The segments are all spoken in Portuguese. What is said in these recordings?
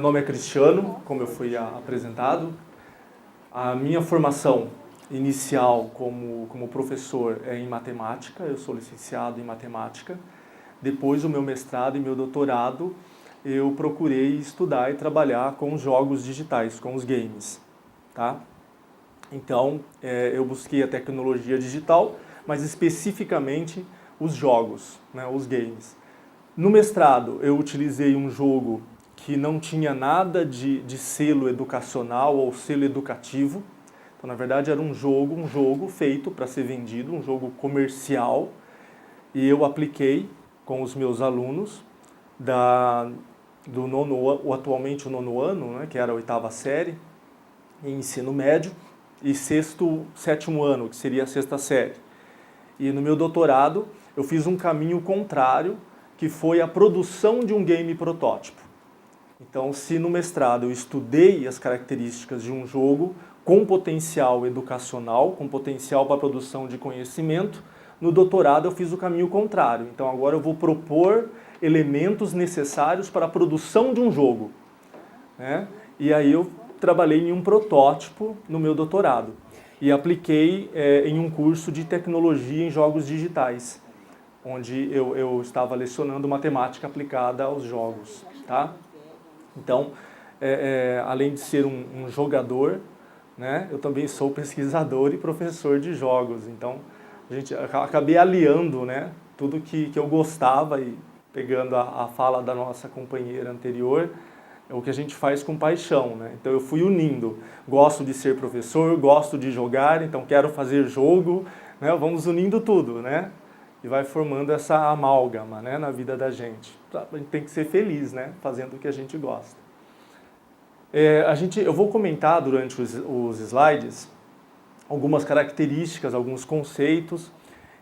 nome é Cristiano, como eu fui apresentado. A minha formação inicial como professor é em matemática, eu sou licenciado em matemática. Depois, o meu mestrado e meu doutorado, eu procurei estudar e trabalhar com os jogos digitais, com os games. Tá? Então, eu busquei a tecnologia digital, mas especificamente os jogos, né, os games. No mestrado, eu utilizei um jogo que não tinha nada de selo educacional ou selo educativo. Então, na verdade, era um jogo feito para ser vendido, um jogo comercial. E eu apliquei com os meus alunos atualmente o nono ano, né, que era a oitava série, em ensino médio, e sétimo ano, que seria a sexta série. E no meu doutorado, eu fiz um caminho contrário, que foi a produção de um game protótipo. Então, se no mestrado eu estudei as características de um jogo com potencial educacional, com potencial para a produção de conhecimento, no doutorado eu fiz o caminho contrário. Então, agora eu vou propor elementos necessários para a produção de um jogo, né? E aí eu trabalhei em um protótipo no meu doutorado e apliquei em um curso de tecnologia em jogos digitais, onde eu estava lecionando matemática aplicada aos jogos. Tá? Então, além de ser um jogador, né, eu também sou pesquisador e professor de jogos. Então, acabei aliando, né, tudo que eu gostava e pegando a fala da nossa companheira anterior, é o que a gente faz com paixão, né? Então eu fui unindo, gosto de ser professor, gosto de jogar, então quero fazer jogo, né? Vamos unindo tudo, né? E vai formando essa amálgama, né, na vida da gente. A gente tem que ser feliz, né, fazendo o que a gente gosta. Eu vou comentar durante os slides algumas características, alguns conceitos.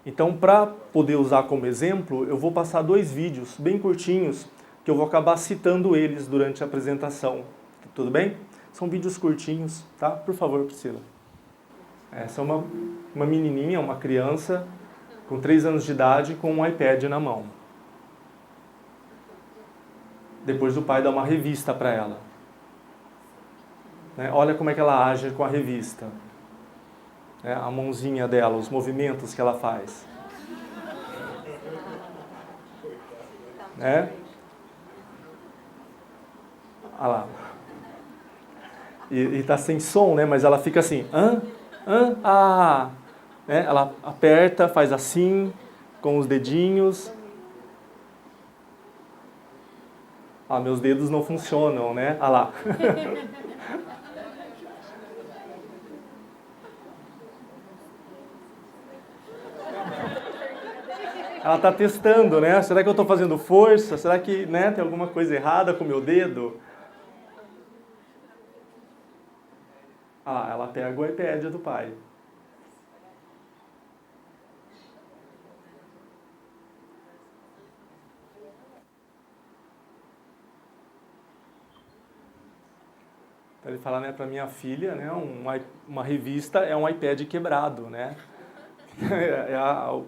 Então, para poder usar como exemplo, eu vou passar 2 vídeos bem curtinhos, que eu vou acabar citando eles durante a apresentação. Tudo bem? São vídeos curtinhos, tá? Por favor, Priscila. Essa é uma menininha, uma criança, com 3 anos de idade, com um iPad na mão. Depois o pai dá uma revista para ela. Olha como é que ela age com a revista. A mãozinha dela, os movimentos que ela faz. Olha lá. E tá sem som, né? Mas ela fica assim, ela aperta, faz assim, com os dedinhos. Meus dedos não funcionam, né? Olha lá. Ela está testando, né? Será que eu estou fazendo força? Será que, né, tem alguma coisa errada com o meu dedo? Ela pega o iPad do pai. Então ele fala, né, para minha filha, né, uma revista é um iPad quebrado, né?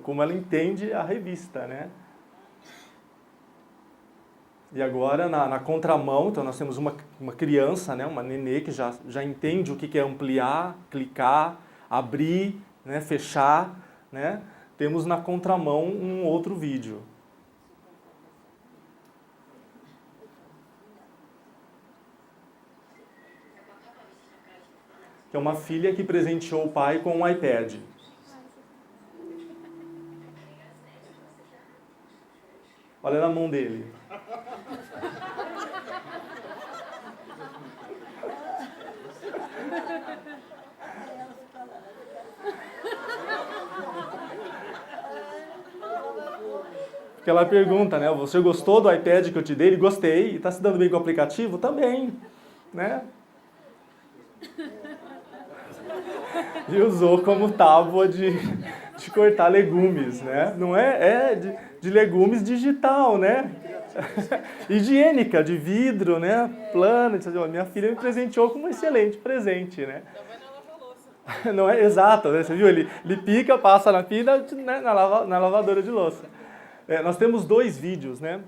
Como ela entende a revista, né? E agora, na contramão, então nós temos uma criança, né, uma nenê que já entende o que é ampliar, clicar, abrir, né, fechar, né? Temos na contramão um outro vídeo. Que é uma filha que presenteou o pai com um iPad. Olha na mão dele. Porque ela pergunta, né? Você gostou do iPad que eu te dei? Ele gostei. E está se dando bem com o aplicativo? Também, né? E usou como tábua de cortar legumes, né? Não é de legumes digital, né? Higiênica, de vidro, né? Plana. Minha filha me presenteou com um excelente presente, né? Não é exato, né? Você viu? Ele pica, passa na pia, né? na lavadora de louça. Nós temos 2 vídeos, né?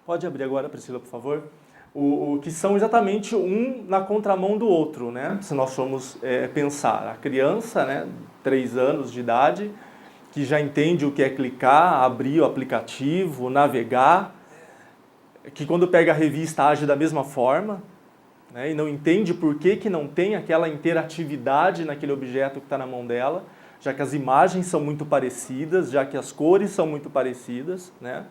Pode abrir agora, Priscila, por favor. que são exatamente um na contramão do outro, né? Se nós formos pensar. A criança, né, 3 anos de idade, que já entende o que é clicar, abrir o aplicativo, navegar, que quando pega a revista age da mesma forma, né, e não entende por que não tem aquela interatividade naquele objeto que está na mão dela, já que as imagens são muito parecidas, já que as cores são muito parecidas, né?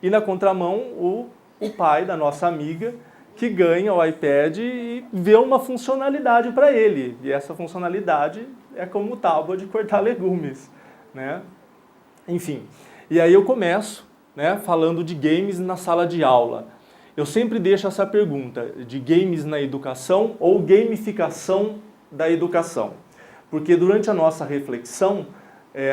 E na contramão, o pai da nossa amiga, que ganha o iPad e vê uma funcionalidade para ele. E essa funcionalidade é como tábua de cortar legumes, né? Enfim, e aí eu começo, né, falando de games na sala de aula. Eu sempre deixo essa pergunta, de games na educação ou gamificação da educação. Porque durante a nossa reflexão,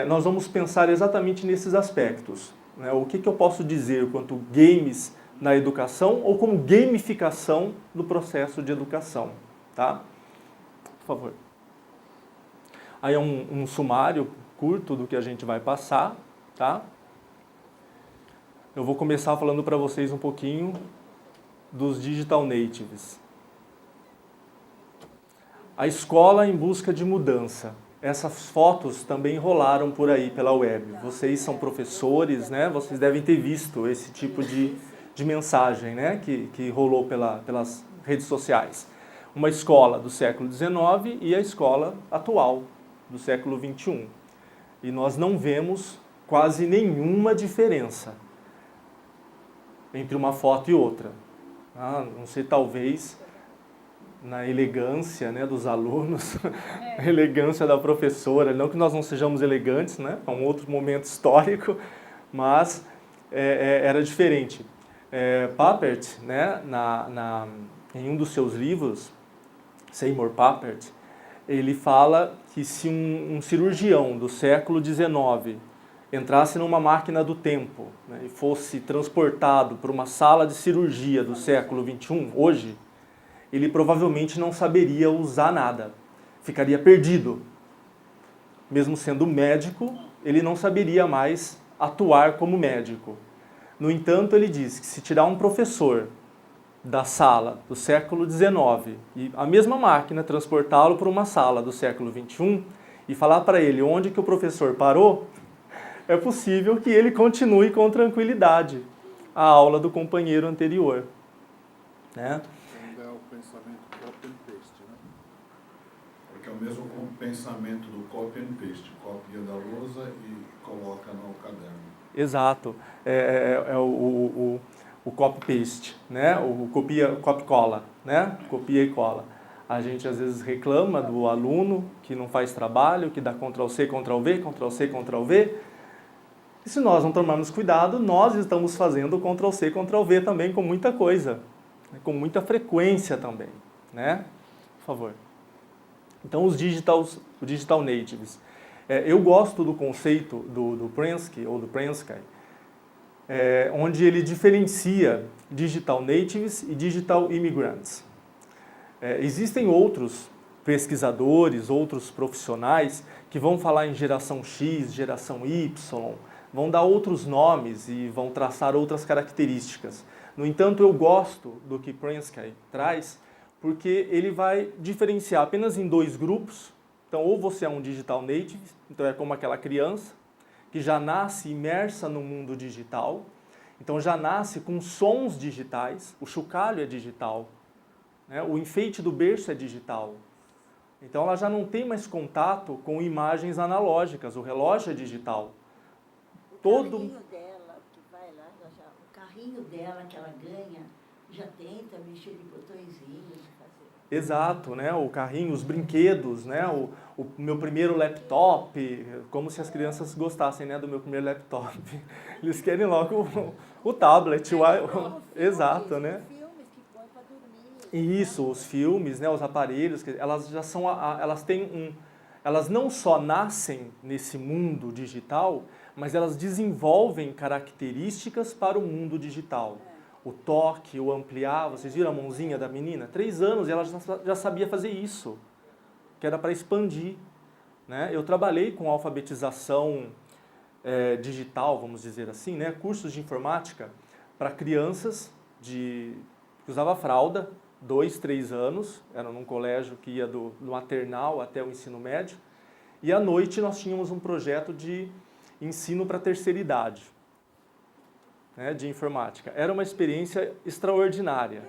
nós vamos pensar exatamente nesses aspectos. Né? O que eu posso dizer quanto games na educação ou como gamificação do processo de educação. Tá? Por favor. Aí é um sumário curto do que a gente vai passar. Tá? Eu vou começar falando para vocês um pouquinho dos Digital Natives. A escola em busca de mudança. Essas fotos também rolaram por aí pela web. Vocês são professores, né? Vocês devem ter visto esse tipo de mensagem, né? que rolou pelas redes sociais. Uma escola do século XIX e a escola atual, do século XXI. E nós não vemos quase nenhuma diferença entre uma foto e outra. Não sei, talvez na elegância, né, dos alunos, a elegância da professora, não que nós não sejamos elegantes, né, é um outro momento histórico, mas era diferente. Papert, né, em um dos seus livros, Seymour Papert, ele fala que se um cirurgião do século XIX entrasse numa máquina do tempo, né, e fosse transportado para uma sala de cirurgia do século XXI, hoje, ele provavelmente não saberia usar nada, ficaria perdido. Mesmo sendo médico, ele não saberia mais atuar como médico. No entanto, ele diz que se tirar um professor da sala do século XIX e a mesma máquina transportá-lo para uma sala do século XXI e falar para ele onde que o professor parou, é possível que ele continue com tranquilidade a aula do companheiro anterior. Né? É o pensamento copy and paste, né? Porque é o mesmo pensamento do copy and paste. Copia da lousa e coloca no caderno. Exato. O copy-paste, né? O copia-cola, né? Copia e cola. A gente às vezes reclama do aluno que não faz trabalho, que dá Ctrl+C, Ctrl+V, Ctrl+C, Ctrl+V. E se nós não tomarmos cuidado, nós estamos fazendo Ctrl+C, Ctrl+V também com muita coisa, com muita frequência também, né? Por favor. Então, os digital natives. Eu gosto do conceito do Prensky, ou do Prensky, onde ele diferencia digital natives e digital immigrants. Existem outros pesquisadores, outros profissionais que vão falar em geração X, geração Y, vão dar outros nomes e vão traçar outras características. No entanto, eu gosto do que Prensky traz, porque ele vai diferenciar apenas em 2 grupos. Então, ou você é um digital native, então é como aquela criança que já nasce imersa no mundo digital, então já nasce com sons digitais, o chocalho é digital, né? O enfeite do berço é digital. Então ela já não tem mais contato com imagens analógicas, o relógio é digital. O carrinho dela, que vai lá, o carrinho dela que ela ganha, já tenta mexer de botõezinhos. Exato, né? O carrinho, os brinquedos, né? O meu primeiro laptop, como se as crianças gostassem, né, do meu primeiro laptop. Eles querem logo o tablet, exato, né? Filmes que põe para dormir. Isso, os filmes, né, os aparelhos, elas já são, elas não só nascem nesse mundo digital, mas elas desenvolvem características para o mundo digital. O toque, o ampliar, vocês viram a mãozinha da menina? 3 anos e ela já sabia fazer isso, que era para expandir. Né? Eu trabalhei com alfabetização digital, vamos dizer assim, né? Cursos de informática para crianças que usava fralda, 2, 3 anos, era num colégio que ia do maternal até o ensino médio, e à noite nós tínhamos um projeto de ensino para a terceira idade, né, de informática. Era uma experiência extraordinária,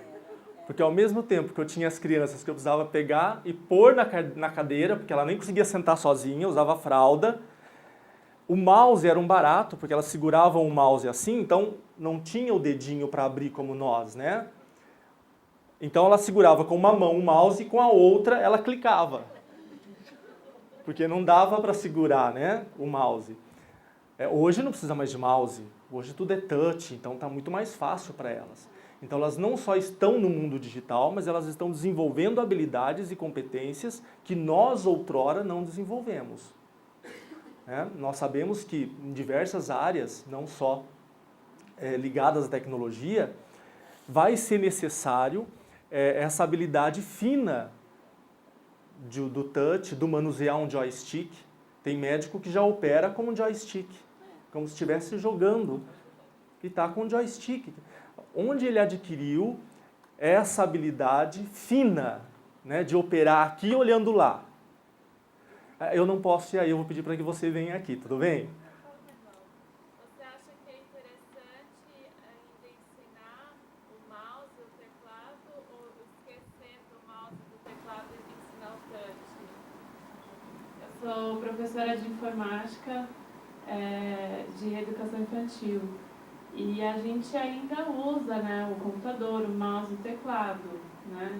porque ao mesmo tempo que eu tinha as crianças que eu precisava pegar e pôr na cadeira, porque ela nem conseguia sentar sozinha, usava fralda, o mouse era um barato, porque elas seguravam o mouse assim, então não tinha o dedinho para abrir como nós, né? Então ela segurava com uma mão o mouse e com a outra ela clicava. Porque não dava para segurar, né, o mouse. Hoje não precisa mais de mouse, hoje tudo é touch, então está muito mais fácil para elas. Então elas não só estão no mundo digital, mas elas estão desenvolvendo habilidades e competências que nós outrora não desenvolvemos. Nós sabemos que em diversas áreas, não só ligadas à tecnologia, vai ser necessário essa habilidade fina do touch, do manusear um joystick. Tem médico que já opera com um joystick, como se estivesse jogando e está com um joystick. Onde ele adquiriu essa habilidade fina, né, de operar aqui olhando lá? Eu não posso ir aí, eu vou pedir para que você venha aqui, tudo bem? Você acha que é interessante ainda ensinar o mouse e o teclado ou esquecer do mouse e do teclado e ensinar o touch? Eu sou professora de informática de educação infantil e a gente ainda usa, né, o computador, o mouse e o teclado, né,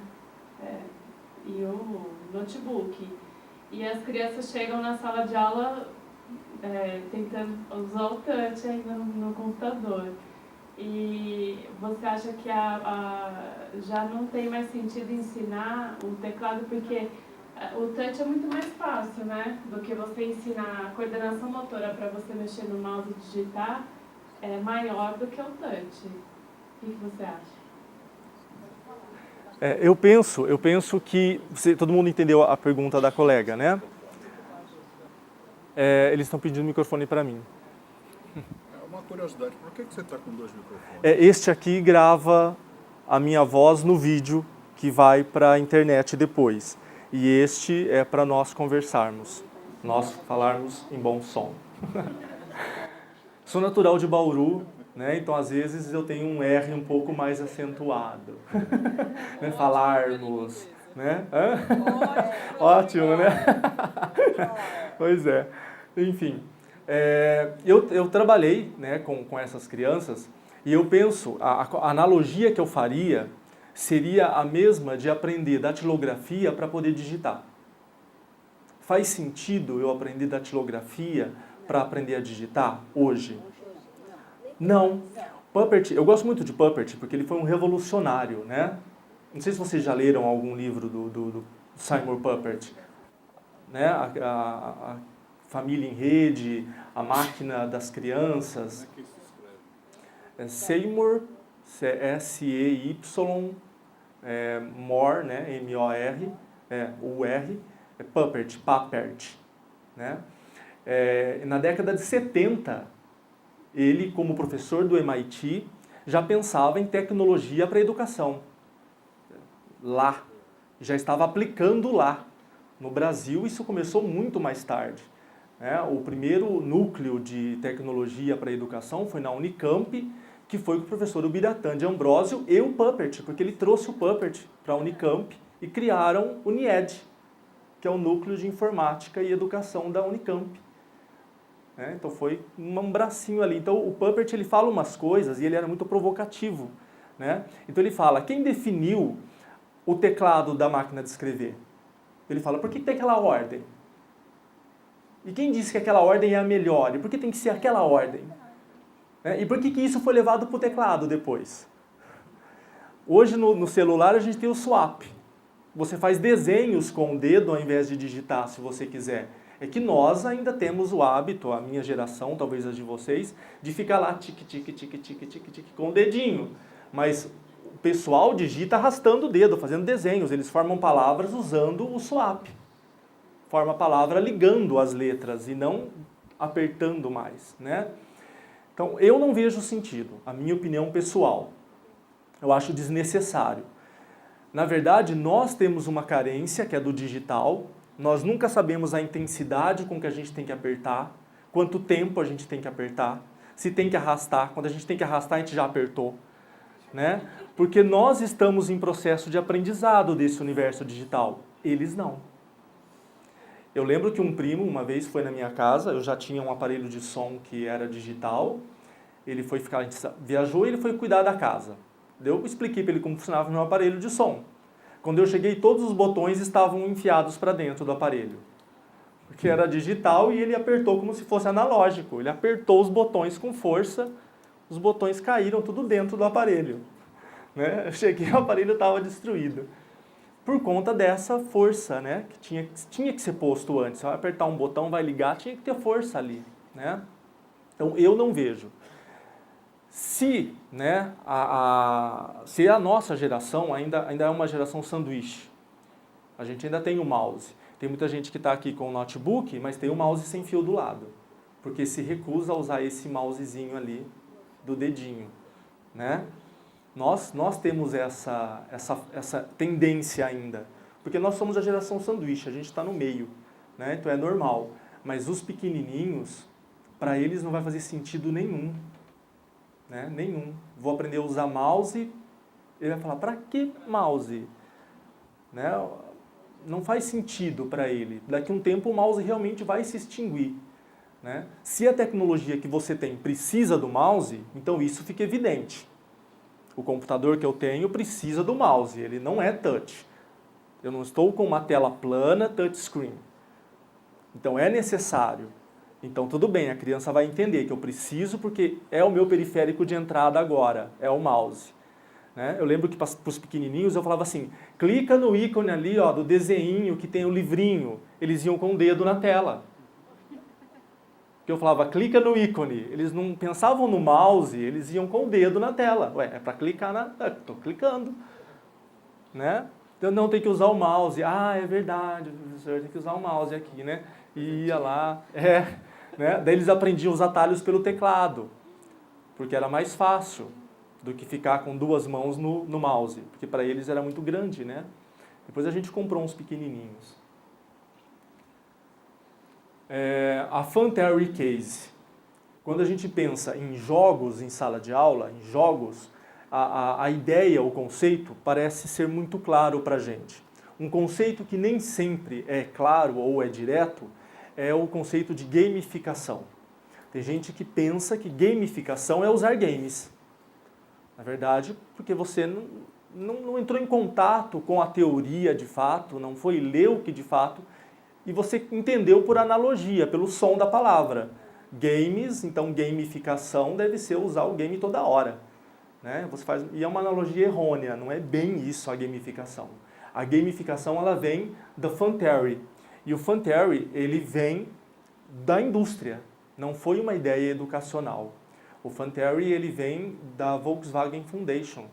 e o notebook. E as crianças chegam na sala de aula tentando usar o touch ainda no computador. E você acha que já não tem mais sentido ensinar o teclado, porque o touch é muito mais fácil, né? Do que você ensinar a coordenação motora para você mexer no mouse e digitar, é maior do que o touch. O que você acha? Eu penso que todo mundo entendeu a pergunta da colega, né? Eles estão pedindo o microfone para mim. Uma curiosidade, por que você está com 2 microfones? Este aqui grava a minha voz no vídeo que vai para a internet depois. E este é para nós conversarmos, nós falarmos em bom som. Sou natural de Bauru, né? Então às vezes eu tenho um R um pouco mais acentuado. Né? Falarmos, né? Ótimo, né? Pois é. Enfim, eu trabalhei, né, com essas crianças e eu penso, a analogia que eu faria seria a mesma de aprender datilografia para poder digitar. Faz sentido eu aprender datilografia para aprender a digitar hoje? Não. Puppet, eu gosto muito de Puppet porque ele foi um revolucionário, né? Não sei se vocês já leram algum livro do Seymour Papert, né? A Família em Rede, A Máquina das Crianças. Como é que se escreve? Seymour, S-E-Y, More, né? M-O-R, U-R, Papert, né? Na década de 70, ele, como professor do MIT, já pensava em tecnologia para a educação. Lá. Já estava aplicando lá. No Brasil, isso começou muito mais tarde. O primeiro núcleo de tecnologia para a educação foi na Unicamp, que foi com o professor Ubiratã de Ambrósio e o Puppet, porque ele trouxe o Puppet para a Unicamp e criaram o NIED, que é o Núcleo de Informática e Educação da Unicamp. Então foi um bracinho ali. Então o Puppet ele fala umas coisas e ele era muito provocativo, né? Então ele fala, quem definiu o teclado da máquina de escrever? Ele fala, por que tem aquela ordem? E quem disse que aquela ordem é a melhor? E por que tem que ser aquela ordem? E por que isso foi levado para o teclado depois? Hoje no celular a gente tem o swap. Você faz desenhos com o dedo ao invés de digitar, se você quiser. É que nós ainda temos o hábito, a minha geração, talvez as de vocês, de ficar lá tique, tique, tique, tique, tique, tique, com o dedinho. Mas o pessoal digita arrastando o dedo, fazendo desenhos. Eles formam palavras usando o swap. Forma a palavra ligando as letras e não apertando mais, né? Então, eu não vejo sentido, a minha opinião pessoal. Eu acho desnecessário. Na verdade, nós temos uma carência, que é do digital. Nós nunca sabemos a intensidade com que a gente tem que apertar, quanto tempo a gente tem que apertar, se tem que arrastar. Quando a gente tem que arrastar, a gente já apertou, né? Porque nós estamos em processo de aprendizado desse universo digital. Eles não. Eu lembro que um primo, uma vez, foi na minha casa, eu já tinha um aparelho de som que era digital, ele foi ficar, a gente viajou e ele foi cuidar da casa. Eu expliquei para ele como funcionava o meu aparelho de som. Quando eu cheguei, todos os botões estavam enfiados para dentro do aparelho. Porque era digital e ele apertou como se fosse analógico. Ele apertou os botões com força, os botões caíram tudo dentro do aparelho. Né? Eu cheguei, o aparelho estava destruído. Por conta dessa força, né? Que tinha que ser posto antes. Se eu apertar um botão, vai ligar, tinha que ter força ali. Né? Então, eu não vejo. Se, né, se a nossa geração ainda é uma geração sanduíche, a gente ainda tem o mouse. Tem muita gente que está aqui com o notebook, mas tem o mouse sem fio do lado, porque se recusa a usar esse mousezinho ali do dedinho. Né? Nós temos essa tendência ainda, porque nós somos a geração sanduíche, a gente está no meio, né? Então é normal. Mas os pequenininhos, para eles não vai fazer sentido nenhum. Né? Nenhum. Vou aprender a usar mouse, ele vai falar, para que mouse? Né? Não faz sentido para ele. Daqui a um tempo o mouse realmente vai se extinguir. Né? Se a tecnologia que você tem precisa do mouse, então isso fica evidente. O computador que eu tenho precisa do mouse, ele não é touch. Eu não estou com uma tela plana touchscreen. Então é necessário. Então tudo bem, a criança vai entender que eu preciso porque é o meu periférico de entrada agora, é o mouse. Né? Eu lembro que para os pequenininhos eu falava assim, clica no ícone ali ó, do desenho que tem o livrinho. Eles iam com o dedo na tela. Que eu falava, clica no ícone. Eles não pensavam no mouse, eles iam com o dedo na tela. Ué, é para clicar na... Estou clicando. Né? Então não, tem que usar o mouse. Ah, é verdade, professor, tem que usar o mouse aqui, né? E ia lá, né? Daí eles aprendiam os atalhos pelo teclado, porque era mais fácil do que ficar com duas mãos no mouse, porque para eles era muito grande, né? Depois a gente comprou uns pequenininhos. A Fun Theory Case. Quando a gente pensa em jogos em sala de aula, em jogos, a ideia, o conceito, parece ser muito claro para a gente. Um conceito que nem sempre é claro ou é direto é o conceito de gamificação. Tem gente que pensa que gamificação é usar games. Na verdade, porque você não entrou em contato com a teoria de fato, não foi ler o que de fato, e você entendeu por analogia, pelo som da palavra. Games, então gamificação deve ser usar o game toda hora. Né? E é uma analogia errônea, não é bem isso a gamificação. A gamificação ela vem da Fun Theory. E o Fun Theory ele vem da indústria, não foi uma ideia educacional. O Fun Theory ele vem da Volkswagen Foundation.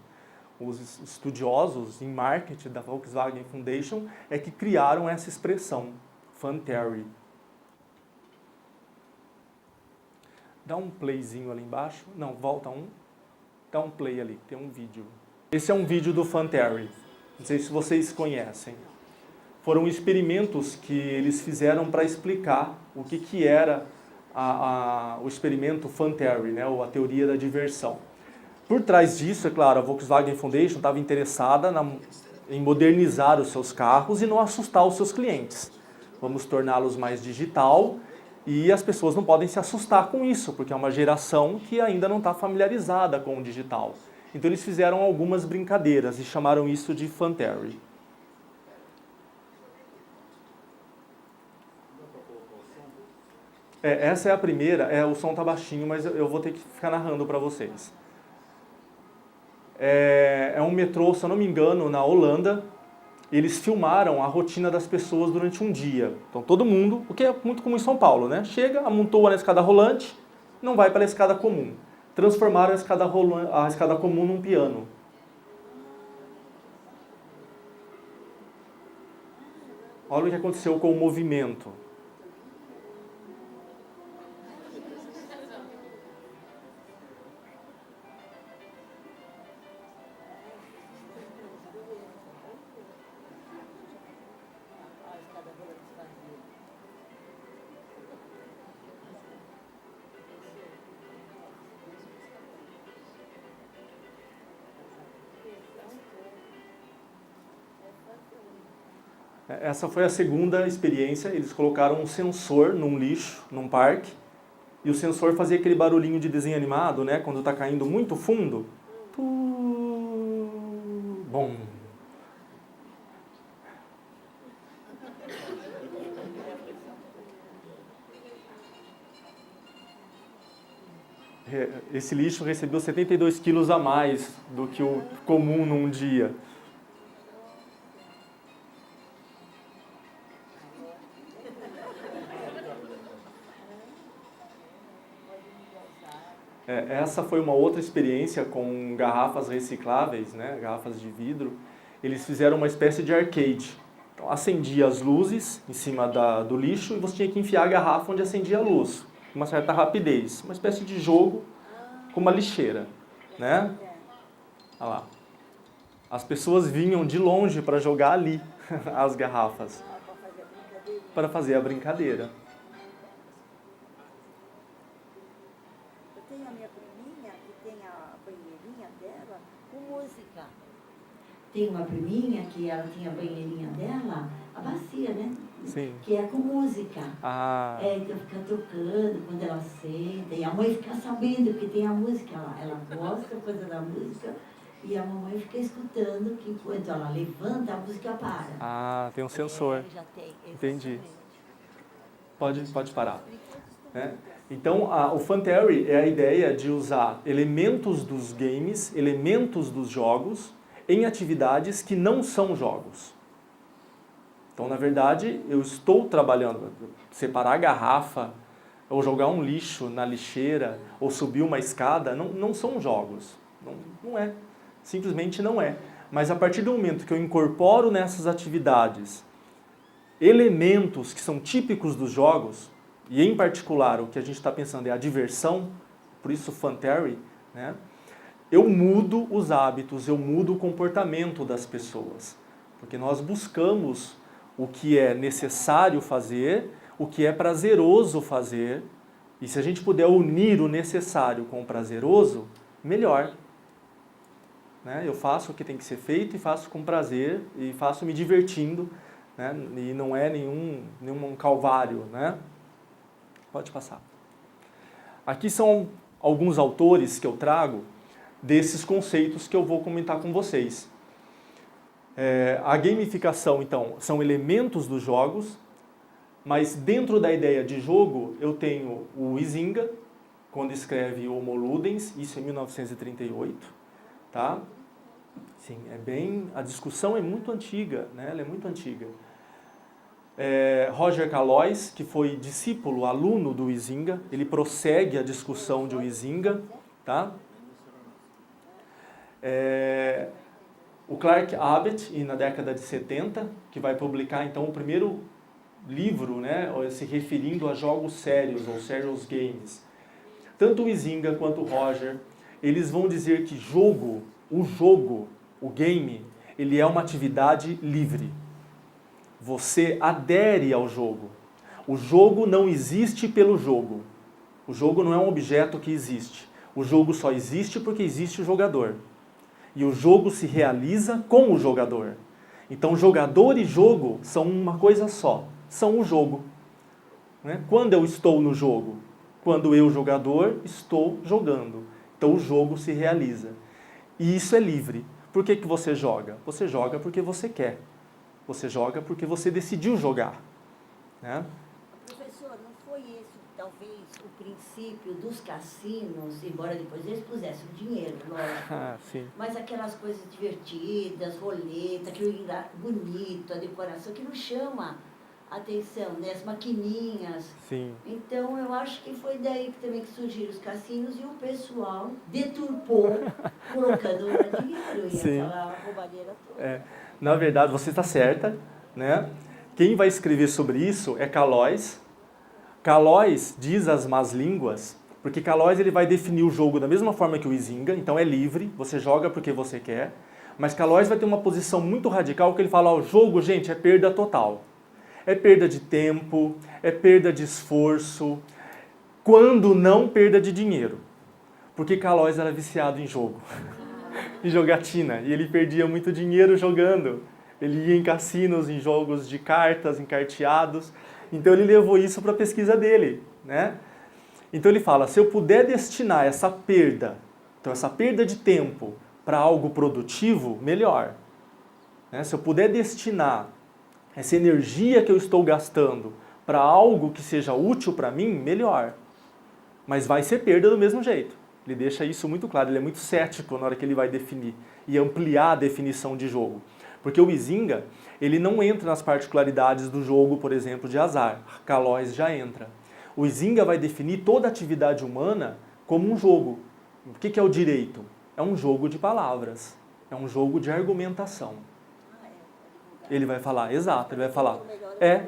Os estudiosos em marketing da Volkswagen Foundation é que criaram essa expressão, Fun Theory. Dá um playzinho ali embaixo. Não, volta um. Dá um play ali, tem um vídeo. Esse é um vídeo do Fun Theory. Não sei se vocês conhecem. Foram experimentos que eles fizeram para explicar o que era o experimento Fun Theory, né, ou a teoria da diversão. Por trás disso, é claro, a Volkswagen Foundation estava interessada em modernizar os seus carros e não assustar os seus clientes. Vamos torná-los mais digital e as pessoas não podem se assustar com isso, porque é uma geração que ainda não está familiarizada com o digital. Então eles fizeram algumas brincadeiras e chamaram isso de Fun Theory. Essa é a primeira, o som está baixinho, mas eu vou ter que ficar narrando para vocês. É um metrô, se eu não me engano, na Holanda. Eles filmaram a rotina das pessoas durante um dia. Então todo mundo, o que é muito comum em São Paulo, né? Chega, amontoa na escada rolante, não vai para a escada comum. Transformaram a escada comum num piano. Olha o que aconteceu com o movimento. Essa foi a segunda experiência. Eles colocaram um sensor num lixo, num parque, e o sensor fazia aquele barulhinho de desenho animado, né? Quando está caindo muito fundo. Bom. Esse lixo recebeu 72 quilos a mais do que o comum num dia. Essa foi uma outra experiência com garrafas recicláveis, né? Garrafas de vidro. Eles fizeram uma espécie de arcade. Então, acendia as luzes em cima do lixo e você tinha que enfiar a garrafa onde acendia a luz. Uma certa rapidez. Uma espécie de jogo com uma lixeira, né? Olha lá. As pessoas vinham de longe para jogar ali as garrafas. Para fazer a brincadeira. Eu tenho a minha priminha que tem a banheirinha dela com música. Tem uma priminha que ela tinha a banheirinha dela, a bacia, né? Sim. Que é com música. Ah. Então fica tocando quando ela senta. E a mãe fica sabendo que tem a música lá. Ela gosta coisa da música. E a mamãe fica escutando que enquanto ela levanta, a música para. Ah, tem um sensor. Já tem. Entendi. Pode parar. Então, o Fun Theory é a ideia de usar elementos dos games, elementos dos jogos, em atividades que não são jogos. Então, na verdade, eu estou trabalhando. Separar a garrafa, ou jogar um lixo na lixeira, ou subir uma escada, não são jogos. Não é. Simplesmente não é. Mas a partir do momento que eu incorporo nessas atividades elementos que são típicos dos jogos, e em particular o que a gente está pensando é a diversão, por isso Fun Theory, né? Eu mudo os hábitos, eu mudo o comportamento das pessoas. Porque nós buscamos o que é necessário fazer, o que é prazeroso fazer, e se a gente puder unir o necessário com o prazeroso, melhor. Né? Eu faço o que tem que ser feito e faço com prazer e faço me divertindo, né? E não é nenhum calvário. Né? Pode passar. Aqui são alguns autores que eu trago desses conceitos que eu vou comentar com vocês. A gamificação, então, são elementos dos jogos, mas dentro da ideia de jogo eu tenho o Huizinga, quando escreve Homo Ludens, isso em 1938, tá? Sim, a discussão é muito antiga, né? Ela é muito antiga. Roger Calois, que foi discípulo, aluno do Huizinga, ele prossegue a discussão de Huizinga, tá? O Clark Abbott, na década de 70, que vai publicar então o primeiro livro, né, se referindo a jogos sérios ou serious games. Tanto o Huizinga quanto o Roger, eles vão dizer que o game, ele é uma atividade livre. Você adere ao jogo. O jogo não existe pelo jogo. O jogo não é um objeto que existe. O jogo só existe porque existe o jogador. E o jogo se realiza com o jogador. Então, jogador e jogo são uma coisa só. São o jogo. Né? Quando eu estou no jogo? Quando eu, jogador, estou jogando. Então, o jogo se realiza. E isso é livre. Por que você joga? Você joga porque você quer. Você joga porque você decidiu jogar. Né? Professor, não foi esse, talvez, o princípio dos cassinos, embora depois eles pusessem o dinheiro, lógico. Sim. Mas aquelas coisas divertidas, roleta, aquilo bonito, a decoração, que não chama a atenção, né? As maquininhas. Sim. Então, eu acho que foi daí que também que surgiram os cassinos e o pessoal deturpou, colocando lá dinheiro e Sim. aquela roubadeira toda. Na verdade, você está certa, né? Quem vai escrever sobre isso é Calois. Calois diz as más línguas, porque Calois ele vai definir o jogo da mesma forma que o Huizinga, então é livre, você joga porque você quer, mas Calois vai ter uma posição muito radical que ele fala, o jogo, gente, é perda total. É perda de tempo, é perda de esforço, quando não perda de dinheiro. Porque Calois era viciado em jogo. E jogatina, e ele perdia muito dinheiro jogando. Ele ia em cassinos, em jogos de cartas, em carteados. Então ele levou isso para a pesquisa dele, né? Então ele fala, se eu puder destinar essa perda, então essa perda de tempo para algo produtivo, melhor. Né? Se eu puder destinar essa energia que eu estou gastando para algo que seja útil para mim, melhor. Mas vai ser perda do mesmo jeito. Ele deixa isso muito claro, ele é muito cético na hora que ele vai definir e ampliar a definição de jogo. Porque o Huizinga, ele não entra nas particularidades do jogo, por exemplo, de azar. Calois já entra. O Huizinga vai definir toda a atividade humana como um jogo. O que é o direito? É um jogo de palavras. É um jogo de argumentação. Ele vai falar, exato, ele vai falar.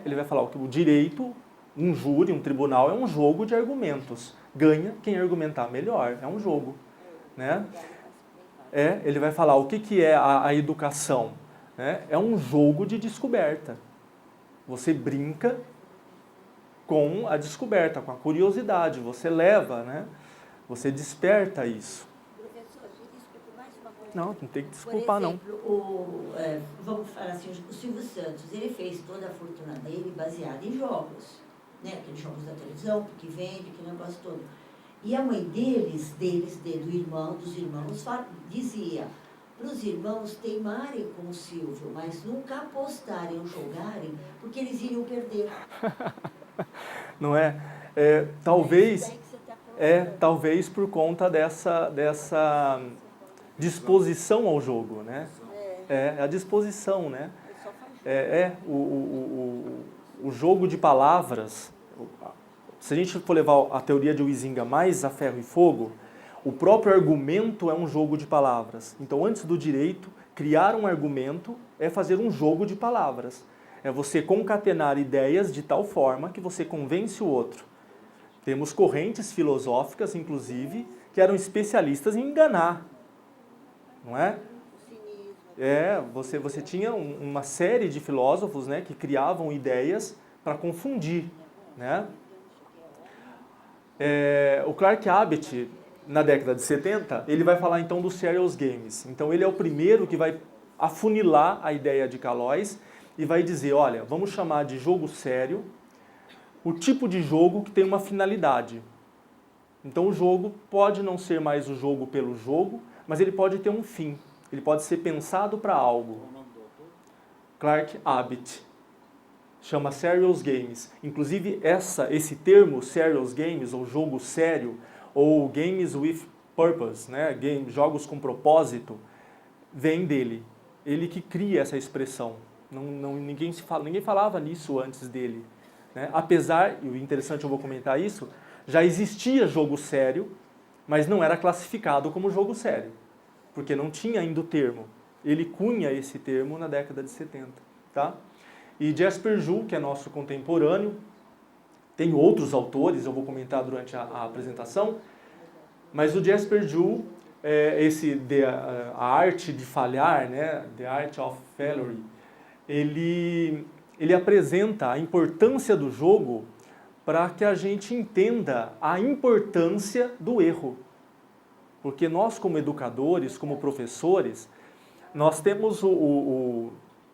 Ele vai falar que o direito, um júri, um tribunal, é um jogo de argumentos. Ganha quem argumentar melhor, é um jogo. Né? Ele vai falar o que é a educação. Né? É um jogo de descoberta. Você brinca com a descoberta, com a curiosidade. Você leva, né? Você desperta isso. Professor, me desculpe mais uma coisa. Não tem que desculpar, Por exemplo, vamos falar assim, o Silvio Santos, ele fez toda a fortuna dele baseada em jogos. Né? Aqueles jogos da televisão, que vende, aquele negócio todo. E a mãe dos irmãos, dizia para os irmãos teimarem com o Silvio, mas nunca apostarem ou jogarem, porque eles iriam perder. Não é? Talvez por conta dessa disposição ao jogo, né? A disposição, né? O jogo de palavras. Se a gente for levar a teoria de Huizinga mais a ferro e fogo, o próprio argumento é um jogo de palavras. Então, antes do direito, criar um argumento é fazer um jogo de palavras. É você concatenar ideias de tal forma que você convence o outro. Temos correntes filosóficas, inclusive, que eram especialistas em enganar. Não é? Você tinha uma série de filósofos, né, que criavam ideias para confundir. Né? O Clark Abbott, na década de 70, ele vai falar então dos serious games. Então ele é o primeiro que vai afunilar a ideia de Calois e vai dizer, olha, vamos chamar de jogo sério o tipo de jogo que tem uma finalidade. Então o jogo pode não ser mais o jogo pelo jogo, mas ele pode ter um fim. Ele pode ser pensado para algo. Clark Abbott. Chama serious games. Inclusive esse termo serious games, ou jogo sério, ou games with purpose, né? Jogos com propósito, vem dele. Ele que cria essa expressão. Ninguém falava nisso antes dele. Né? Apesar, e o interessante, eu vou comentar isso, já existia jogo sério, mas não era classificado como jogo sério, porque não tinha ainda o termo. Ele cunha esse termo na década de 70. Tá? E Jasper Juhl, que é nosso contemporâneo, tem outros autores, eu vou comentar durante a apresentação, mas o Jasper Juhl, a arte de falhar, né? The Art of Failure, ele apresenta a importância do jogo para que a gente entenda a importância do erro. Porque nós, como educadores, como professores, nós temos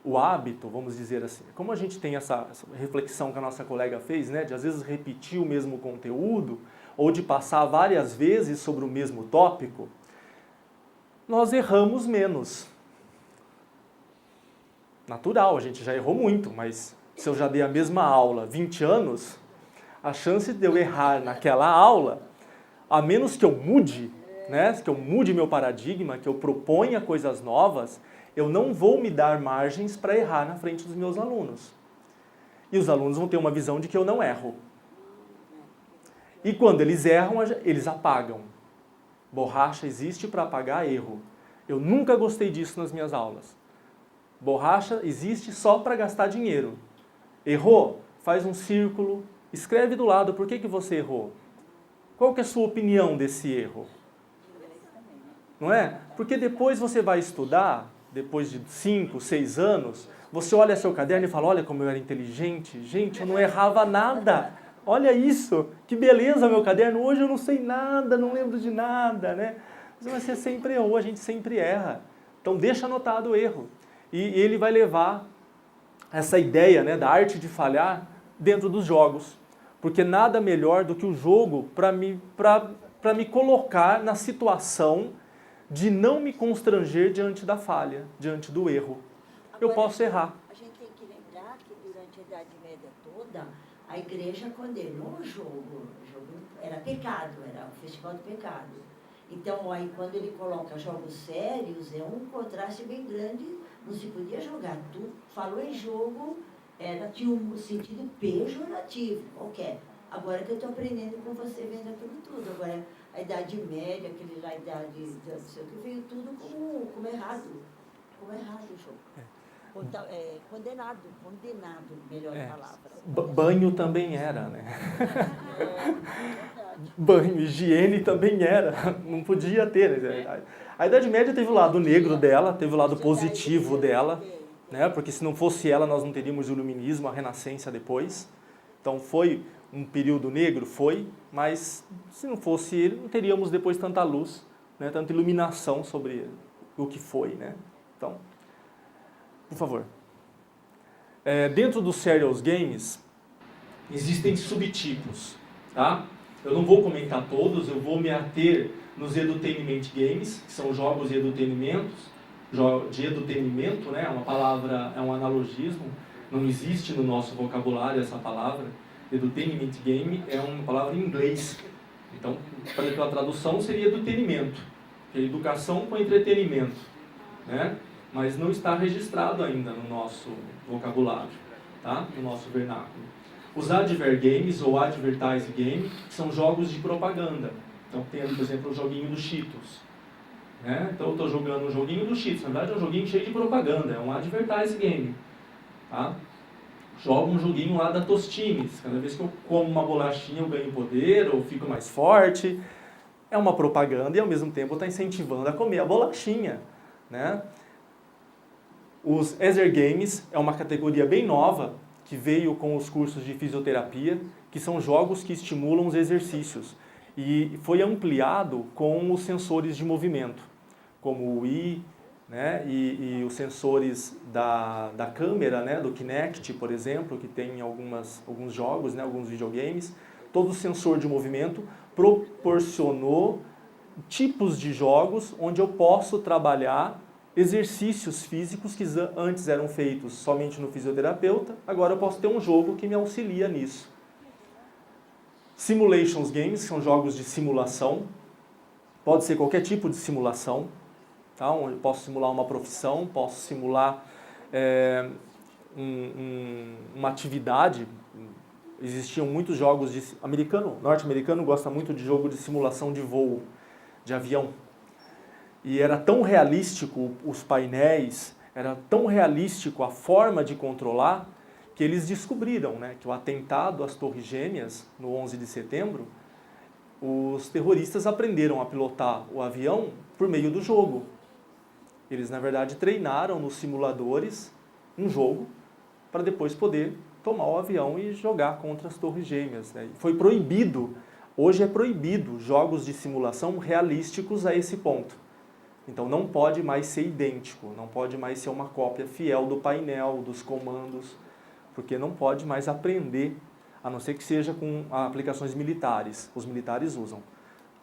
o hábito, vamos dizer assim, como a gente tem essa reflexão que a nossa colega fez, né, de às vezes repetir o mesmo conteúdo, ou de passar várias vezes sobre o mesmo tópico, nós erramos menos. Natural, a gente já errou muito, mas se eu já dei a mesma aula 20 anos, a chance de eu errar naquela aula, a menos que eu mude, né, que eu mude meu paradigma, que eu proponha coisas novas, eu não vou me dar margens para errar na frente dos meus alunos. E os alunos vão ter uma visão de que eu não erro. E quando eles erram, eles apagam. Borracha existe para apagar erro. Eu nunca gostei disso nas minhas aulas. Borracha existe só para gastar dinheiro. Errou? Faz um círculo, escreve do lado por que você errou. Qual que é a sua opinião desse erro? Não é? Porque depois você vai estudar, depois de 5, 6 anos, você olha seu caderno e fala, olha como eu era inteligente, gente, eu não errava nada. Olha isso, que beleza meu caderno, hoje eu não sei nada, não lembro de nada, né? Mas você sempre errou, a gente sempre erra. Então deixa anotado o erro. E ele vai levar essa ideia, né, da arte de falhar dentro dos jogos. Porque nada melhor do que o jogo para me colocar na situação de não me constranger diante da falha, diante do erro. Eu Agora, posso errar. A gente tem que lembrar que durante a Idade Média toda, a igreja condenou o jogo. O jogo era pecado, era o festival do pecado. Então, aí, quando ele coloca jogos sérios, é um contraste bem grande. Não se podia jogar tudo. Falou em jogo, tinha um sentido pejorativo, qualquer. Agora que eu estou aprendendo com você vendo aquilo tudo. Agora, a Idade Média, aquele lá, a Idade, não sei o que, veio tudo como errado. Como errado o jogo. Condenado, melhor palavra. Banho também era, né? É verdade. Banho, higiene também era. Não podia ter. Né? A Idade Média teve o lado negro dela, teve o lado positivo dela, né? Porque se não fosse ela, nós não teríamos o iluminismo, a renascença depois. Então foi um período negro, mas se não fosse ele, não teríamos depois tanta luz, né? Tanta iluminação sobre o que foi, né? Então, por favor. Dentro dos serious games, existem subtipos, tá? Eu não vou comentar todos, eu vou me ater nos edutainment games, que são jogos de edutainment, né? É uma palavra, é um analogismo, não existe no nosso vocabulário essa palavra. Edutainment game é uma palavra em inglês. Então, pela tradução seria edutainmento, que é educação com entretenimento, né? Mas não está registrado ainda no nosso vocabulário, tá? No nosso vernáculo. Os adver games ou advertise game são jogos de propaganda. Então tem ali, por exemplo, o joguinho do Cheetos, né? Então eu estou jogando um joguinho do Cheetos, na verdade é um joguinho cheio de propaganda, é um advertise game, tá? Jogo um joguinho lá da Tostines, cada vez que eu como uma bolachinha eu ganho poder ou fico mais forte. É uma propaganda e ao mesmo tempo está incentivando a comer a bolachinha, né? Os Ether Games é uma categoria bem nova que veio com os cursos de fisioterapia, que são jogos que estimulam os exercícios. E foi ampliado com os sensores de movimento, como o Wii, né, e os sensores da câmera, né, do Kinect, por exemplo, que tem alguns jogos, né, alguns videogames. Todo o sensor de movimento proporcionou tipos de jogos onde eu posso trabalhar exercícios físicos que antes eram feitos somente no fisioterapeuta, agora eu posso ter um jogo que me auxilia nisso. Simulations games são jogos de simulação, pode ser qualquer tipo de simulação, tá? Eu posso simular uma profissão, posso simular uma atividade. Existiam muitos jogos norte-americano gosta muito de jogo de simulação de voo, de avião. E era tão realístico os painéis, era tão realístico a forma de controlar, que eles descobriram, né, que o atentado às Torres Gêmeas, no 11 de setembro, os terroristas aprenderam a pilotar o avião por meio do jogo. Eles, na verdade, treinaram nos simuladores um jogo para depois poder tomar o avião e jogar contra as Torres Gêmeas, né? Foi proibido, hoje é proibido jogos de simulação realísticos a esse ponto. Então não pode mais ser idêntico, não pode mais ser uma cópia fiel do painel, dos comandos, porque não pode mais aprender, a não ser que seja com aplicações militares. Os militares usam,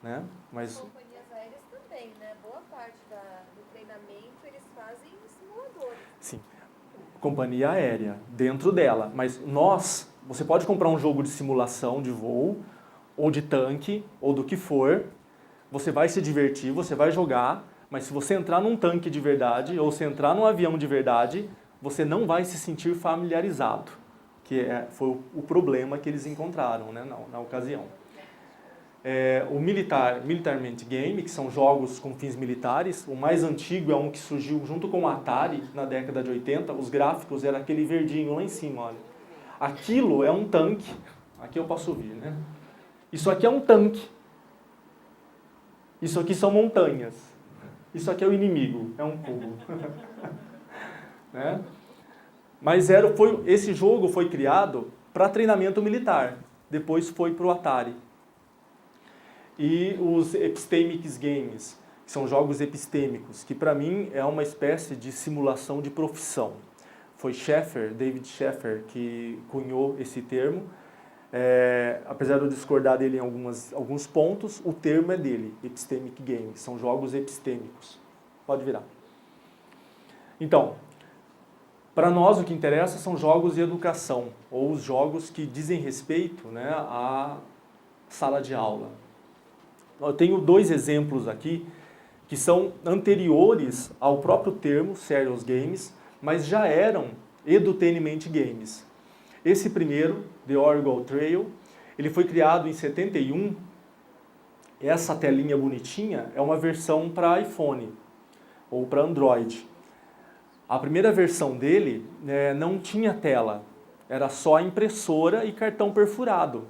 né? Mas Companhias aéreas também, né? Boa parte do treinamento eles fazem em simuladores. sim, companhia aérea, dentro dela. Mas você pode comprar um jogo de simulação de voo, ou de tanque, ou do que for, você vai se divertir, você vai jogar, mas se você entrar num tanque de verdade, ou se entrar num avião de verdade, você não vai se sentir familiarizado, que foi o problema que eles encontraram, né, na ocasião. O Militarment Game, que são jogos com fins militares, o mais antigo é um que surgiu junto com o Atari na década de 80, os gráficos eram aquele verdinho lá em cima, olha. Aquilo é um tanque, aqui eu posso ver, né? Isso aqui é um tanque, isso aqui são montanhas, isso aqui é o inimigo, é um cubo. Né? Mas esse jogo foi criado para treinamento militar, depois foi para o Atari. E os Epistemics Games que são jogos epistêmicos, que para mim é uma espécie de simulação de profissão. Foi David Sheffer, que cunhou esse termo. Apesar de eu discordar dele em alguns pontos, o termo é dele, Epistemic Games, são jogos epistêmicos. Pode virar. Então, para nós o que interessa são jogos de educação, ou os jogos que dizem respeito, né, à sala de aula. Eu tenho 2 exemplos aqui, que são anteriores ao próprio termo Serious Games, mas já eram edutainment games. Esse primeiro, The Oregon Trail, ele foi criado em 71. Essa telinha bonitinha é uma versão para iPhone ou para Android. A primeira versão dele não tinha tela, era só impressora e cartão perfurado.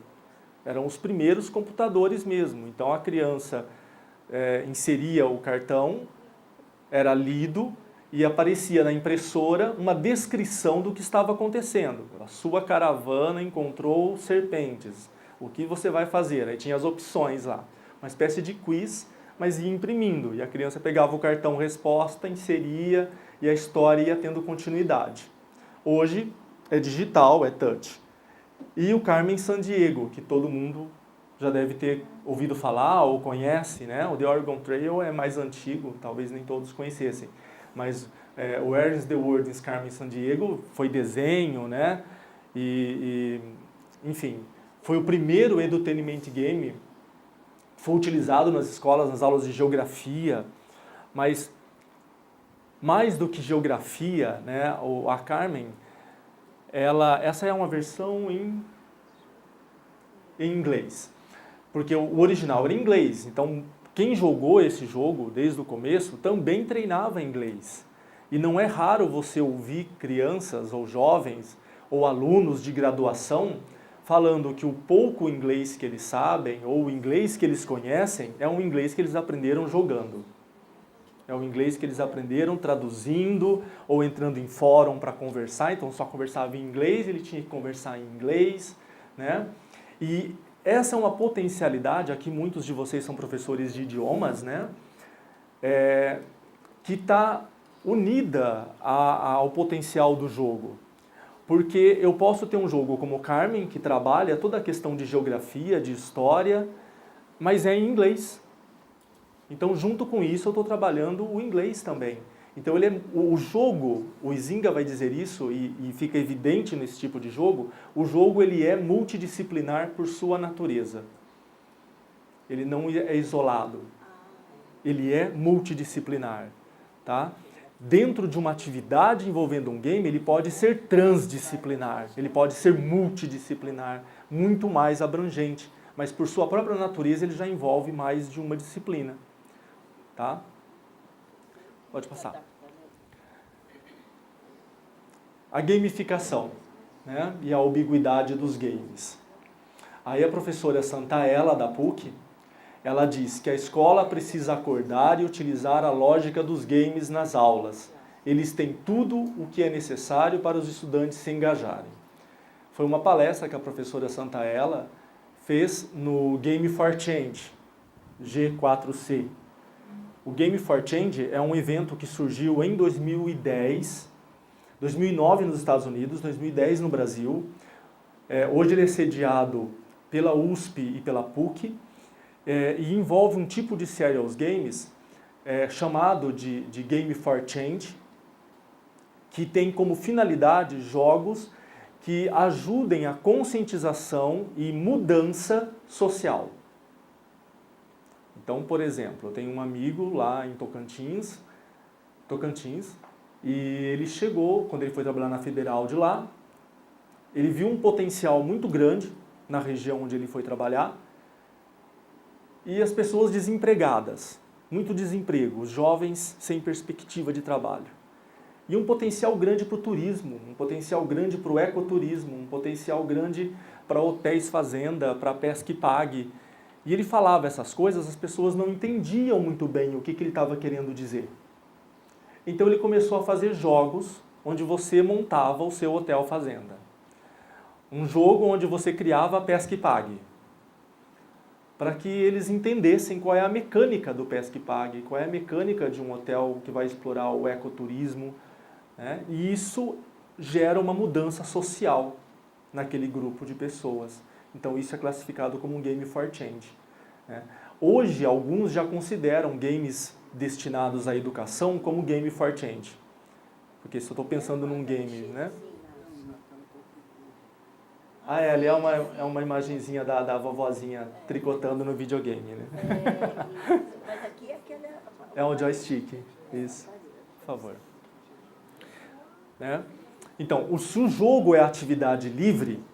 Eram os primeiros computadores mesmo. Então a criança inseria o cartão, era lido e aparecia na impressora uma descrição do que estava acontecendo. A sua caravana encontrou serpentes. O que você vai fazer? Aí tinha as opções lá. Uma espécie de quiz, mas ia imprimindo. E a criança pegava o cartão resposta, inseria e a história ia tendo continuidade. Hoje é digital, é touch. E o Carmen Sandiego, que todo mundo já deve ter ouvido falar ou conhece, né? O The Oregon Trail é mais antigo, talvez nem todos conhecessem. Mas o Where is the World in Carmen Sandiego foi desenho, né? Enfim, foi o primeiro edutainment game, foi utilizado nas escolas, nas aulas de geografia, mas mais do que geografia, né? A Carmen, essa é uma versão em inglês, porque o original era em inglês, então quem jogou esse jogo desde o começo também treinava inglês. E não é raro você ouvir crianças ou jovens ou alunos de graduação falando que o pouco inglês que eles sabem ou o inglês que eles conhecem é um inglês que eles aprenderam jogando. É um inglês que eles aprenderam traduzindo ou entrando em fórum para conversar, então só conversava em inglês, ele tinha que conversar em inglês, né? E essa é uma potencialidade, aqui muitos de vocês são professores de idiomas, né? Que está unida ao potencial do jogo. Porque eu posso ter um jogo como o Carmen, que trabalha toda a questão de geografia, de história, mas é em inglês. Então, junto com isso, eu estou trabalhando o inglês também. Então, o jogo, o Izinga vai dizer isso, e fica evidente nesse tipo de jogo, o jogo ele é multidisciplinar por sua natureza. Ele não é isolado. Ele é multidisciplinar. Tá? Dentro de uma atividade envolvendo um game, ele pode ser transdisciplinar, ele pode ser multidisciplinar, muito mais abrangente, mas por sua própria natureza ele já envolve mais de uma disciplina. Tá? Pode passar. A gamificação, né? E a ambiguidade dos games. Aí a professora Santaella, da PUC, ela diz que a escola precisa acordar e utilizar a lógica dos games nas aulas. Eles têm tudo o que é necessário para os estudantes se engajarem. Foi uma palestra que a professora Santaella fez no Game for Change, G4C. O Game for Change é um evento que surgiu em 2010, 2009 nos Estados Unidos, 2010 no Brasil. Hoje ele é sediado pela USP e pela PUC, e envolve um tipo de serious games chamado de Game for Change, que tem como finalidade jogos que ajudem a conscientização e mudança social. Então, por exemplo, eu tenho um amigo lá em Tocantins, e ele chegou, quando ele foi trabalhar na Federal de lá, ele viu um potencial muito grande na região onde ele foi trabalhar, e as pessoas desempregadas, muito desemprego, os jovens sem perspectiva de trabalho. E um potencial grande para o turismo, um potencial grande para o ecoturismo, um potencial grande para hotéis fazenda, para pesca e pague. E ele falava essas coisas, as pessoas não entendiam muito bem o que ele estava querendo dizer. Então ele começou a fazer jogos onde você montava o seu hotel fazenda. Um jogo onde você criava a pesca e pague. para que eles entendessem qual é a mecânica do Pesque Pague, qual é a mecânica de um hotel que vai explorar o ecoturismo, né? E isso gera uma mudança social naquele grupo de pessoas. Então isso é classificado como um Game for Change, né? Hoje, alguns já consideram games destinados à educação como Game for Change. Porque se eu estou pensando num game, né? Ah, ali é uma imagenzinha da vovozinha tricotando no videogame, né? Mas aqui é aquela... É um joystick, isso, por favor. Né? Então, se o jogo é atividade livre,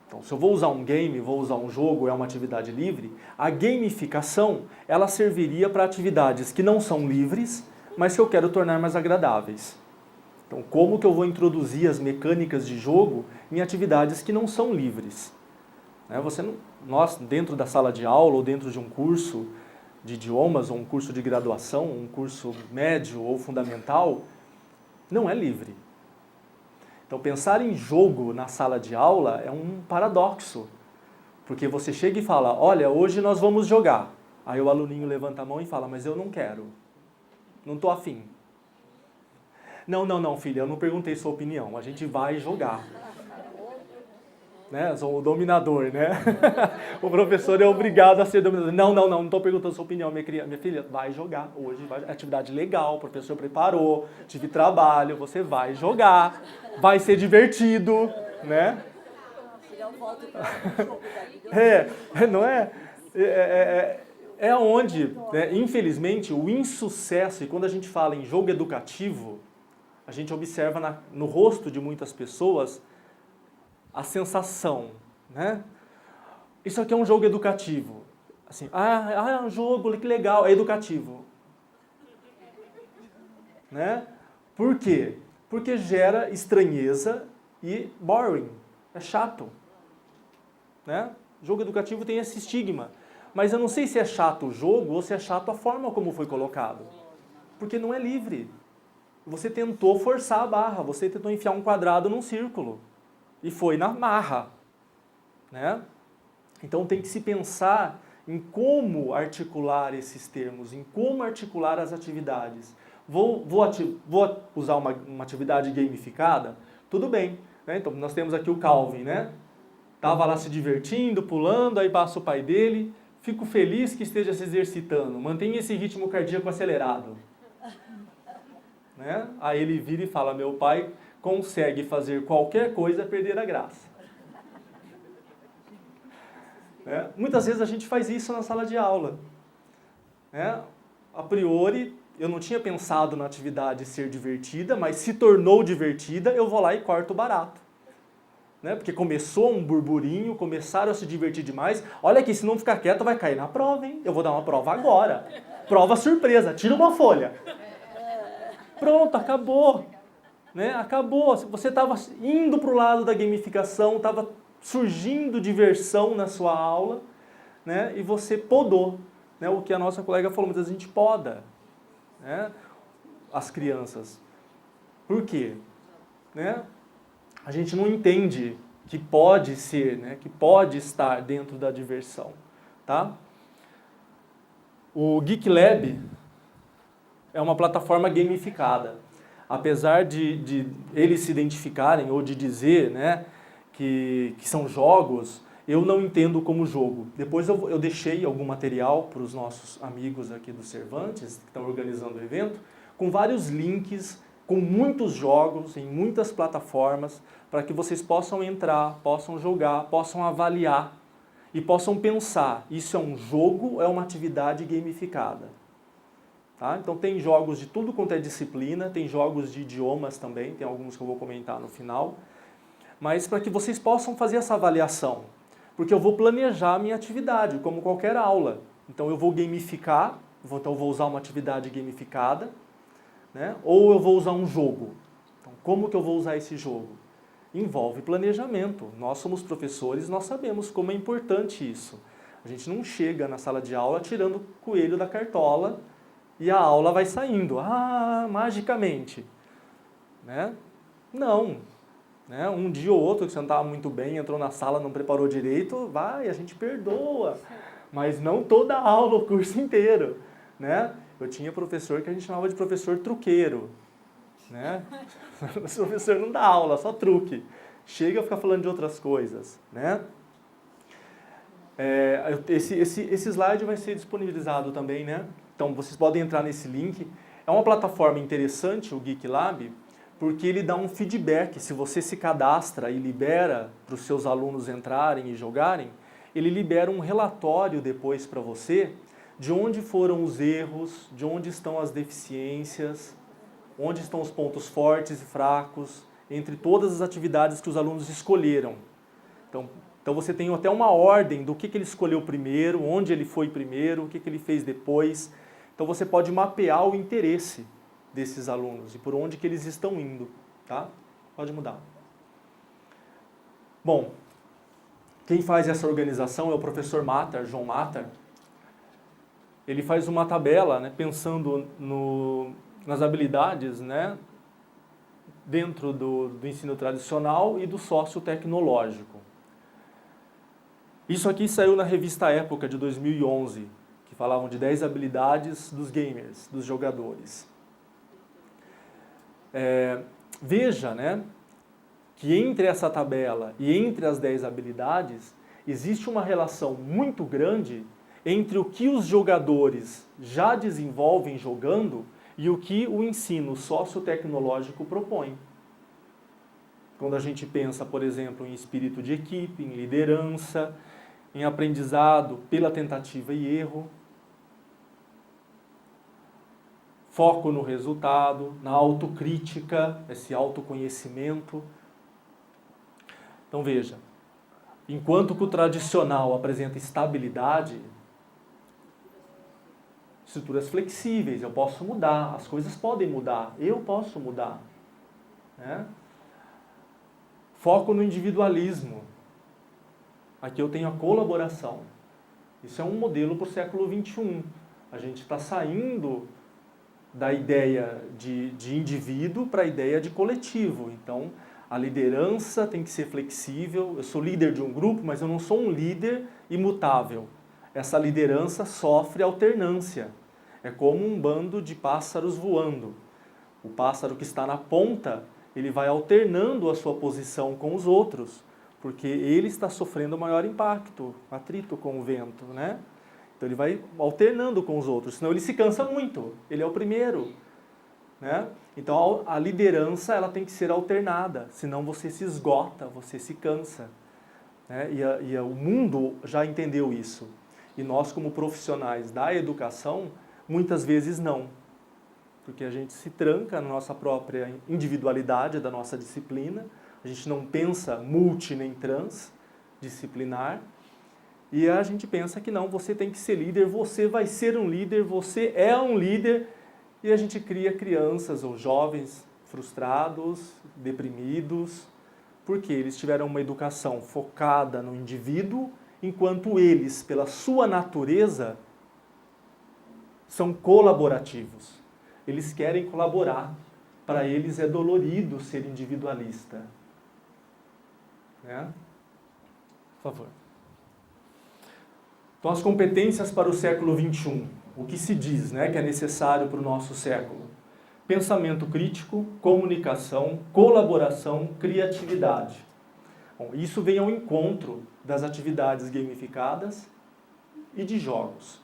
então se eu vou usar um game, vou usar um jogo, é uma atividade livre, a gamificação, ela serviria para atividades que não são livres, mas que eu quero tornar mais agradáveis. Então, como que eu vou introduzir as mecânicas de jogo em atividades que não são livres? Nós, dentro da sala de aula ou dentro de um curso de idiomas, ou um curso de graduação, um curso médio ou fundamental, não é livre. Então, pensar em jogo na sala de aula é um paradoxo. Porque você chega e fala, olha, hoje nós vamos jogar. Aí o aluninho levanta a mão e fala, mas eu não quero. Não estou afim. Não, filha, eu não perguntei sua opinião. A gente vai jogar. Né? Sou o dominador, né? O professor é obrigado a ser dominador. Não estou perguntando sua opinião, minha filha. Vai jogar hoje. É atividade legal, o professor preparou, tive trabalho, você vai jogar. Vai ser divertido, né? Não é? É onde, né, infelizmente, o insucesso, e quando a gente fala em jogo educativo, a gente observa no rosto de muitas pessoas a sensação, né? Isso aqui é um jogo educativo. Assim, é um jogo, que legal, é educativo. Né? Por quê? Porque gera estranheza e boring, é chato. Né? Jogo educativo tem esse estigma. Mas eu não sei se é chato o jogo ou se é chato a forma como foi colocado. Porque não é livre. Você tentou forçar a barra, você tentou enfiar um quadrado num círculo. E foi na marra. Né? Então tem que se pensar em como articular esses termos, em como articular as atividades. Vou usar uma atividade gamificada? Tudo bem. Né? Então nós temos aqui o Calvin, né? Estava lá se divertindo, pulando, aí passa o pai dele. Fico feliz que esteja se exercitando. Mantenha esse ritmo cardíaco acelerado. Né? Aí ele vira e fala, meu pai consegue fazer qualquer coisa perder a graça. Né? Muitas vezes a gente faz isso na sala de aula. Né? A priori, eu não tinha pensado na atividade ser divertida, mas se tornou divertida, eu vou lá e corto o barato. Né? Porque começou um burburinho, começaram a se divertir demais. Olha aqui, se não ficar quieto vai cair na prova, hein? Eu vou dar uma prova agora. Prova surpresa, tira uma folha. Pronto, acabou. Né? Acabou. Você estava indo para o lado da gamificação, estava surgindo diversão na sua aula, né? E você podou. Né? O que a nossa colega falou, muitas vezes a gente poda, né? As crianças. Por quê? Né? A gente não entende que pode ser, né? Que pode estar dentro da diversão. Tá? O Geek Lab é uma plataforma gamificada. Apesar de eles se identificarem ou de dizer, né, que são jogos, eu não entendo como jogo. Depois eu deixei algum material para os nossos amigos aqui do Cervantes, que estão organizando o evento, com vários links, com muitos jogos, em muitas plataformas, para que vocês possam entrar, possam jogar, possam avaliar e possam pensar, isso é um jogo ou é uma atividade gamificada? Tá? Então tem jogos de tudo quanto é disciplina, tem jogos de idiomas também, tem alguns que eu vou comentar no final, mas para que vocês possam fazer essa avaliação, porque eu vou planejar a minha atividade, como qualquer aula. Então eu vou gamificar, então eu vou usar uma atividade gamificada, né? Ou eu vou usar um jogo. Então, como que eu vou usar esse jogo? Envolve planejamento. Nós somos professores, nós sabemos como é importante isso. A gente não chega na sala de aula tirando o coelho da cartola e a aula vai saindo, magicamente. Né? Não. Né? Um dia ou outro que você não estava muito bem, entrou na sala, não preparou direito, a gente perdoa. mas não toda a aula, o curso inteiro, né? Eu tinha professor que a gente chamava de professor truqueiro, né? O professor não dá aula, só truque. Chega a ficar falando de outras coisas, né? Esse slide vai ser disponibilizado também, né? Então, vocês podem entrar nesse link. É uma plataforma interessante, o Geek Lab, porque ele dá um feedback. Se você se cadastra e libera para os seus alunos entrarem e jogarem, ele libera um relatório depois para você de onde foram os erros, de onde estão as deficiências, onde estão os pontos fortes e fracos, entre todas as atividades que os alunos escolheram. Então você tem até uma ordem do que ele escolheu primeiro, onde ele foi primeiro, o que ele fez depois. Então você pode mapear o interesse desses alunos e por onde que eles estão indo, tá? Pode mudar. Bom, quem faz essa organização é o professor Matar, João Matar. Ele faz uma tabela, né, pensando nas habilidades, né, dentro do ensino tradicional e do sócio-tecnológico. Isso aqui saiu na revista Época de 2011, que falavam de 10 habilidades dos gamers, dos jogadores. Veja, né, que entre essa tabela e entre as 10 habilidades, existe uma relação muito grande entre o que os jogadores já desenvolvem jogando e o que o ensino sociotecnológico propõe. Quando a gente pensa, por exemplo, em espírito de equipe, em liderança, em aprendizado pela tentativa e erro, foco no resultado, na autocrítica, esse autoconhecimento. Então veja, enquanto que o tradicional apresenta estabilidade, estruturas flexíveis, eu posso mudar, as coisas podem mudar, eu posso mudar, né? Foco no individualismo. Aqui eu tenho a colaboração. Isso é um modelo para o século XXI. A gente está saindo da ideia de indivíduo para a ideia de coletivo. Então, a liderança tem que ser flexível. Eu sou líder de um grupo, mas eu não sou um líder imutável. Essa liderança sofre alternância. É como um bando de pássaros voando. O pássaro que está na ponta, ele vai alternando a sua posição com os outros, porque ele está sofrendo maior impacto, atrito com o vento, né? Então ele vai alternando com os outros, senão ele se cansa muito, ele é o primeiro, né? Então a liderança ela tem que ser alternada, senão você se esgota, você se cansa, né? E o mundo já entendeu isso, e nós como profissionais da educação, muitas vezes não, porque a gente se tranca na nossa própria individualidade da nossa disciplina, a gente não pensa multi nem transdisciplinar, e a gente pensa que não, você tem que ser líder, você vai ser um líder, você é um líder, e a gente cria crianças ou jovens frustrados, deprimidos, porque eles tiveram uma educação focada no indivíduo, enquanto eles, pela sua natureza, são colaborativos. Eles querem colaborar. Para eles é dolorido ser individualista. Né? Por favor. Então, as competências para o século XXI. O que se diz, né, que é necessário para o nosso século? Pensamento crítico, comunicação, colaboração, criatividade. Bom, isso vem ao encontro das atividades gamificadas e de jogos,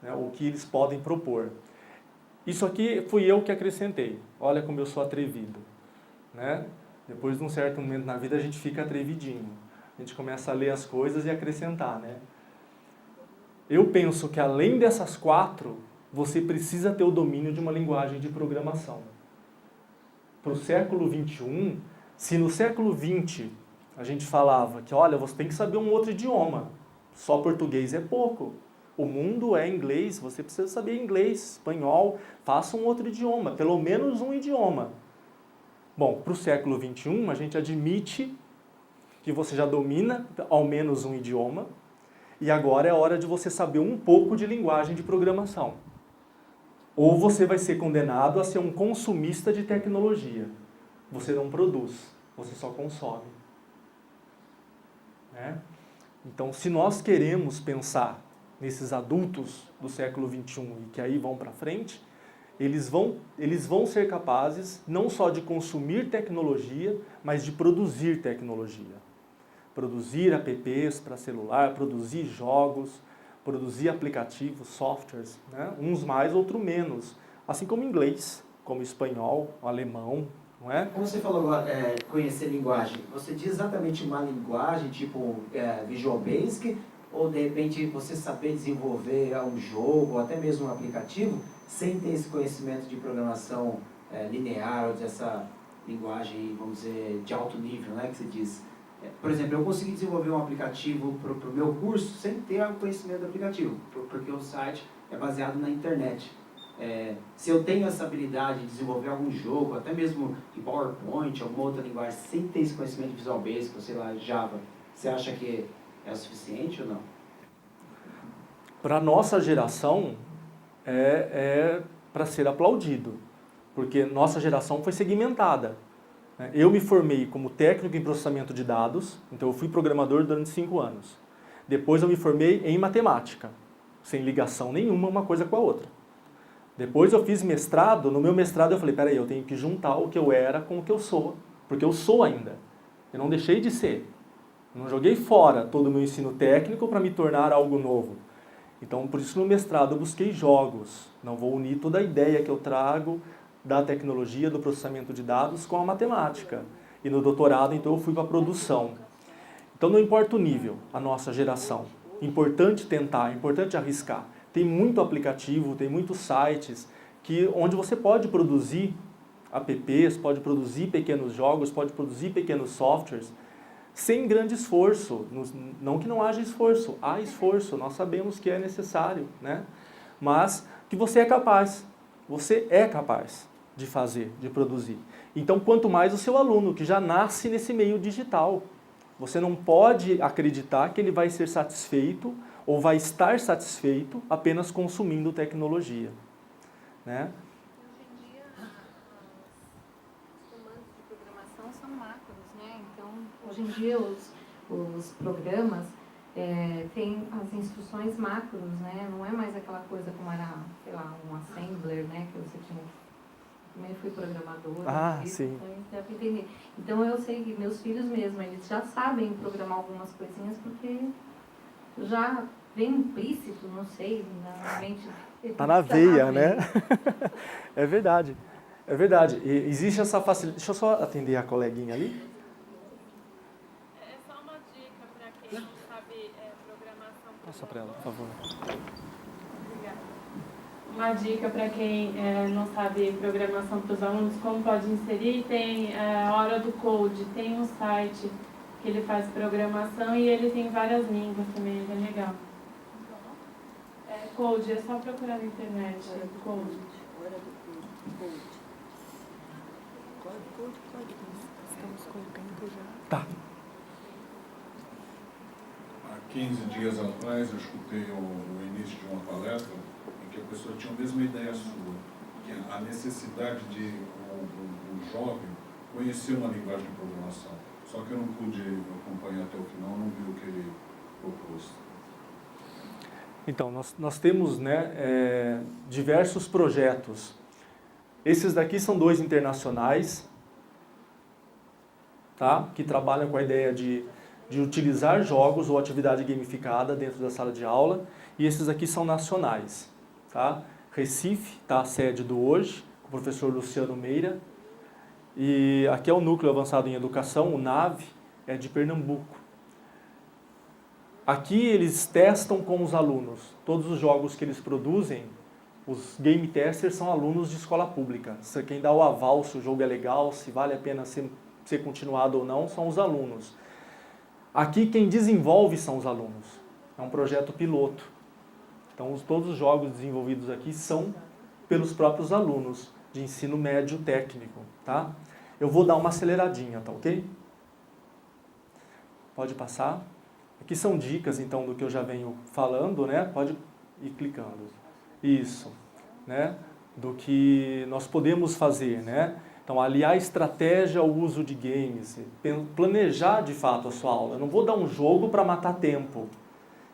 né, o que eles podem propor. Isso aqui fui eu que acrescentei. Olha como eu sou atrevido, né? Depois de um certo momento na vida a gente fica atrevidinho. A gente começa a ler as coisas e acrescentar, né? Eu penso que além dessas 4, você precisa ter o domínio de uma linguagem de programação. Para o século XXI, se no século XX a gente falava que, olha, você tem que saber um outro idioma, só português é pouco. O mundo é inglês, você precisa saber inglês, espanhol, faça um outro idioma, pelo menos um idioma. Bom, para o século XXI, a gente admite que você já domina ao menos um idioma, e agora é hora de você saber um pouco de linguagem de programação. Ou você vai ser condenado a ser um consumista de tecnologia. Você não produz, você só consome. Né? Então, se nós queremos pensar nesses adultos do século XXI e que aí vão para frente, eles vão ser capazes não só de consumir tecnologia, mas de produzir tecnologia. Produzir apps para celular, produzir jogos, produzir aplicativos, softwares, né? Uns mais, outros menos. Assim como inglês, como espanhol, alemão, não é? Como você falou agora, conhecer linguagem, você diz exatamente uma linguagem tipo Visual Basic, ou de repente você saber desenvolver um jogo, ou até mesmo um aplicativo, sem ter esse conhecimento de programação linear, ou dessa linguagem, vamos dizer, de alto nível, né, que você diz. Por exemplo, eu consegui desenvolver um aplicativo para o meu curso sem ter o conhecimento do aplicativo, porque o site é baseado na internet. Se eu tenho essa habilidade de desenvolver algum jogo, até mesmo em PowerPoint, alguma outra linguagem, sem ter esse conhecimento de Visual Basic, ou sei lá, Java, você acha que é o suficiente ou não? Para a nossa geração, é para ser aplaudido, porque nossa geração foi segmentada. Eu me formei como técnico em processamento de dados, então eu fui programador durante 5 anos. Depois eu me formei em matemática, sem ligação nenhuma uma coisa com a outra. Depois eu fiz mestrado, no meu mestrado eu falei, peraí, eu tenho que juntar o que eu era com o que eu sou, porque eu sou ainda. Eu não deixei de ser. Eu não joguei fora todo o meu ensino técnico para me tornar algo novo. Então, por isso no mestrado eu busquei jogos. Não vou unir toda a ideia que eu trago da tecnologia, do processamento de dados com a matemática. E no doutorado, então, eu fui para a produção. Então, não importa o nível, a nossa geração. Importante tentar, importante arriscar. Tem muito aplicativo, tem muitos sites onde você pode produzir apps, pode produzir pequenos jogos, pode produzir pequenos softwares, sem grande esforço. Não que não haja esforço, há esforço, nós sabemos que é necessário, né? Mas que você é capaz de fazer, de produzir. Então, quanto mais o seu aluno, que já nasce nesse meio digital. Você não pode acreditar que ele vai ser satisfeito ou vai estar satisfeito apenas consumindo tecnologia, né? Hoje em dia, os comandos de programação são macros, né? Então, hoje em dia, os programas têm as instruções macros, né? Não é mais aquela coisa como era, sei lá, um assembler, né? Que você tinha... Também fui programadora. Sim. Então, eu sei que meus filhos mesmo, eles já sabem programar algumas coisinhas porque já vem implícito, não sei, na mente. Está na veia, né? É verdade. É verdade. E existe essa facilidade. Deixa eu só atender a coleguinha ali. É só uma dica para quem não sabe programação. Passa para ela, por favor. Obrigada. Uma dica para quem não sabe programação para os alunos, como pode inserir, tem a Hora do Code, tem um site que ele faz programação e ele tem várias línguas também, é legal. Code, é só procurar na internet. Code. Hora do Code. Code. Estamos com o tempo já. Tá. Há 15 dias atrás eu escutei o início de uma palestra em que a pessoa tinha a mesma ideia sua, que é a necessidade de o jovem conhecer uma linguagem de programação. Só que eu não pude acompanhar até o final, não vi o que ele propôs. Então, nós temos, né, diversos projetos. Esses daqui são 2 internacionais, tá? Que trabalham com a ideia de utilizar jogos ou atividade gamificada dentro da sala de aula. E esses aqui são nacionais. Tá? Recife, tá, a sede do hoje, com o professor Luciano Meira. E aqui é o Núcleo Avançado em Educação, o NAVE, é de Pernambuco. Aqui eles testam com os alunos. Todos os jogos que eles produzem, os game testers são alunos de escola pública. Quem dá o aval se o jogo é legal, se vale a pena ser continuado ou não, são os alunos. Aqui quem desenvolve são os alunos. É um projeto piloto. Então todos os jogos desenvolvidos aqui são pelos próprios alunos de ensino médio técnico, tá? Eu vou dar uma aceleradinha, tá ok? Pode passar. Aqui são dicas, então, do que eu já venho falando, né? Pode ir clicando. Isso, né? Do que nós podemos fazer, né? Então, aliar estratégia ao uso de games, planejar, de fato, a sua aula. Eu não vou dar um jogo para matar tempo.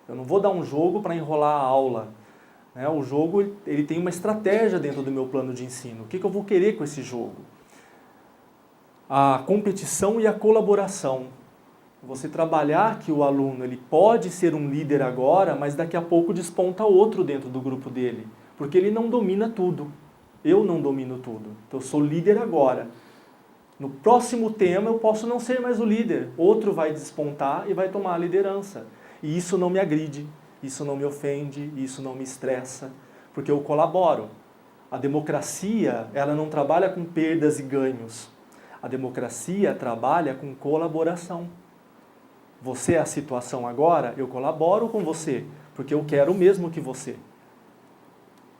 Eu não vou dar um jogo para enrolar a aula. Né? O jogo ele tem uma estratégia dentro do meu plano de ensino. O que eu vou querer com esse jogo? A competição e a colaboração. Você trabalhar que o aluno ele pode ser um líder agora, mas daqui a pouco desponta outro dentro do grupo dele. Porque ele não domina tudo. Eu não domino tudo. Então eu sou líder agora. No próximo tema eu posso não ser mais o líder. Outro vai despontar e vai tomar a liderança. E isso não me agride, isso não me ofende, isso não me estressa, porque eu colaboro. A democracia, ela não trabalha com perdas e ganhos. A democracia trabalha com colaboração. Você é a situação agora, eu colaboro com você, porque eu quero o mesmo que você.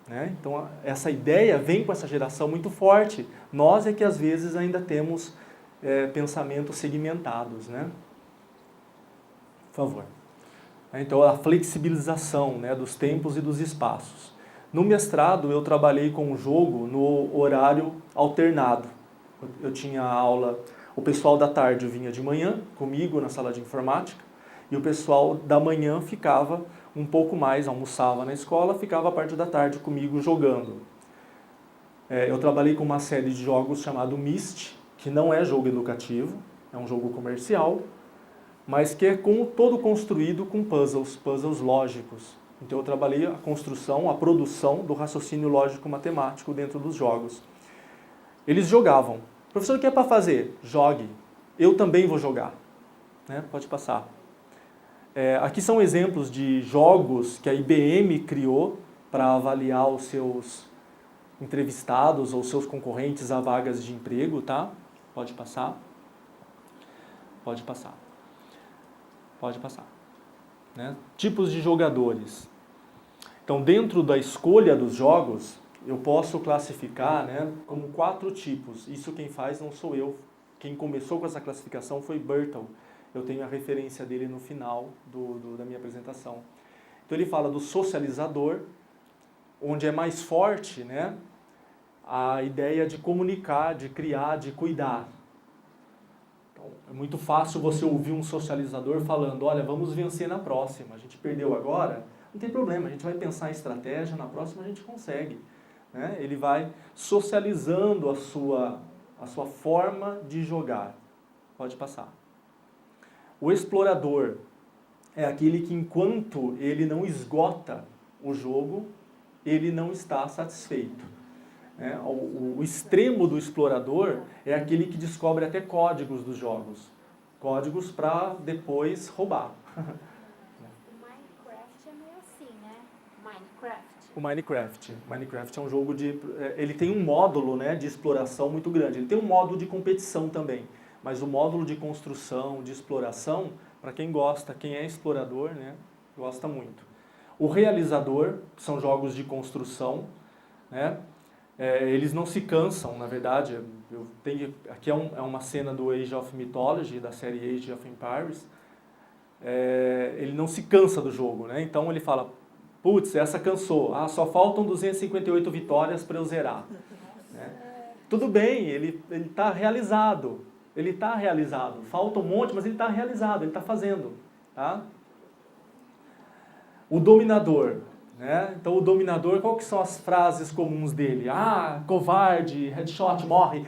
Né? Então, essa ideia vem com essa geração muito forte. Nós é que, às vezes, ainda temos pensamentos segmentados. Né? Por favor. Então, a flexibilização, né, dos tempos e dos espaços. No mestrado, eu trabalhei com o jogo no horário alternado. Eu tinha aula, o pessoal da tarde vinha de manhã comigo na sala de informática, e o pessoal da manhã ficava um pouco mais, almoçava na escola, ficava a parte da tarde comigo jogando. Eu trabalhei com uma série de jogos chamado Myst, que não é jogo educativo, é um jogo comercial, mas que é todo construído com puzzles lógicos. Então eu trabalhei a construção, a produção do raciocínio lógico-matemático dentro dos jogos. Eles jogavam. Professor, o que é para fazer? Jogue. Eu também vou jogar. Né? Pode passar. Aqui são exemplos de jogos que a IBM criou para avaliar os seus entrevistados ou seus concorrentes a vagas de emprego. Tá? Pode passar. Pode passar. Pode passar. Né? Tipos de jogadores. Então, dentro da escolha dos jogos, eu posso classificar, né, como 4 tipos. Isso quem faz não sou eu. Quem começou com essa classificação foi Bertle. Eu tenho a referência dele no final da minha apresentação. Então, ele fala do socializador, onde é mais forte, né, a ideia de comunicar, de criar, de cuidar. É muito fácil você ouvir um socializador falando, olha, vamos vencer na próxima, a gente perdeu agora, não tem problema, a gente vai pensar em estratégia, na próxima a gente consegue. Né? Ele vai socializando a sua forma de jogar. Pode passar. O explorador é aquele que, enquanto ele não esgota o jogo, ele não está satisfeito. O extremo do explorador é aquele que descobre até códigos dos jogos. Códigos para depois roubar. O Minecraft é meio assim, né? O Minecraft é um jogo ele tem um módulo, né, de exploração muito grande. Ele tem um módulo de competição também. Mas o módulo de construção, de exploração, para quem gosta, quem é explorador, né, gosta muito. O realizador, que são jogos de construção, né? Eles não se cansam, na verdade. Aqui é uma cena do Age of Mythology, da série Age of Empires. Ele não se cansa do jogo, né? Então ele fala, putz, essa cansou, só faltam 258 vitórias para eu zerar. Né? Tudo bem, ele está realizado. Ele está realizado. Falta um monte, mas ele está realizado, ele está fazendo. Tá? O dominador. Né? Então o dominador, qual que são as frases comuns dele? Covarde, headshot, morre.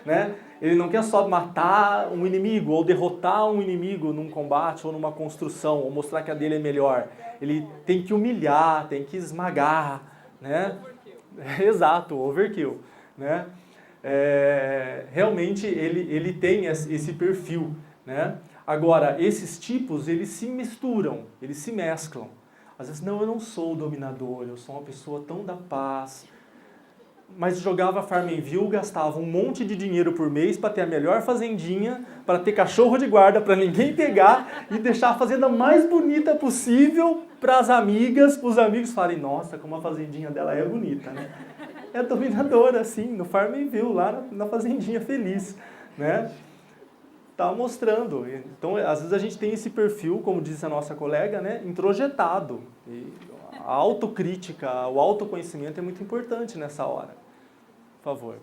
Né? Ele não quer só matar um inimigo ou derrotar um inimigo num combate ou numa construção, ou mostrar que a dele é melhor. Ele tem que humilhar, tem que esmagar. Né? Exato, overkill. Né? Realmente ele tem esse perfil. Né? Agora, esses tipos, eles se misturam, eles se mesclam. Às vezes, não, eu não sou o dominador, eu sou uma pessoa tão da paz. Mas jogava Farmville, gastava um monte de dinheiro por mês para ter a melhor fazendinha, para ter cachorro de guarda, para ninguém pegar e deixar a fazenda mais bonita possível para as amigas, para os amigos falarem, nossa, como a fazendinha dela é bonita, né? É dominadora, assim, no Farmville, lá na fazendinha feliz, né? Tá mostrando. Então, às vezes a gente tem esse perfil, como disse a nossa colega, né, introjetado. E a autocrítica, o autoconhecimento é muito importante nessa hora. Por favor.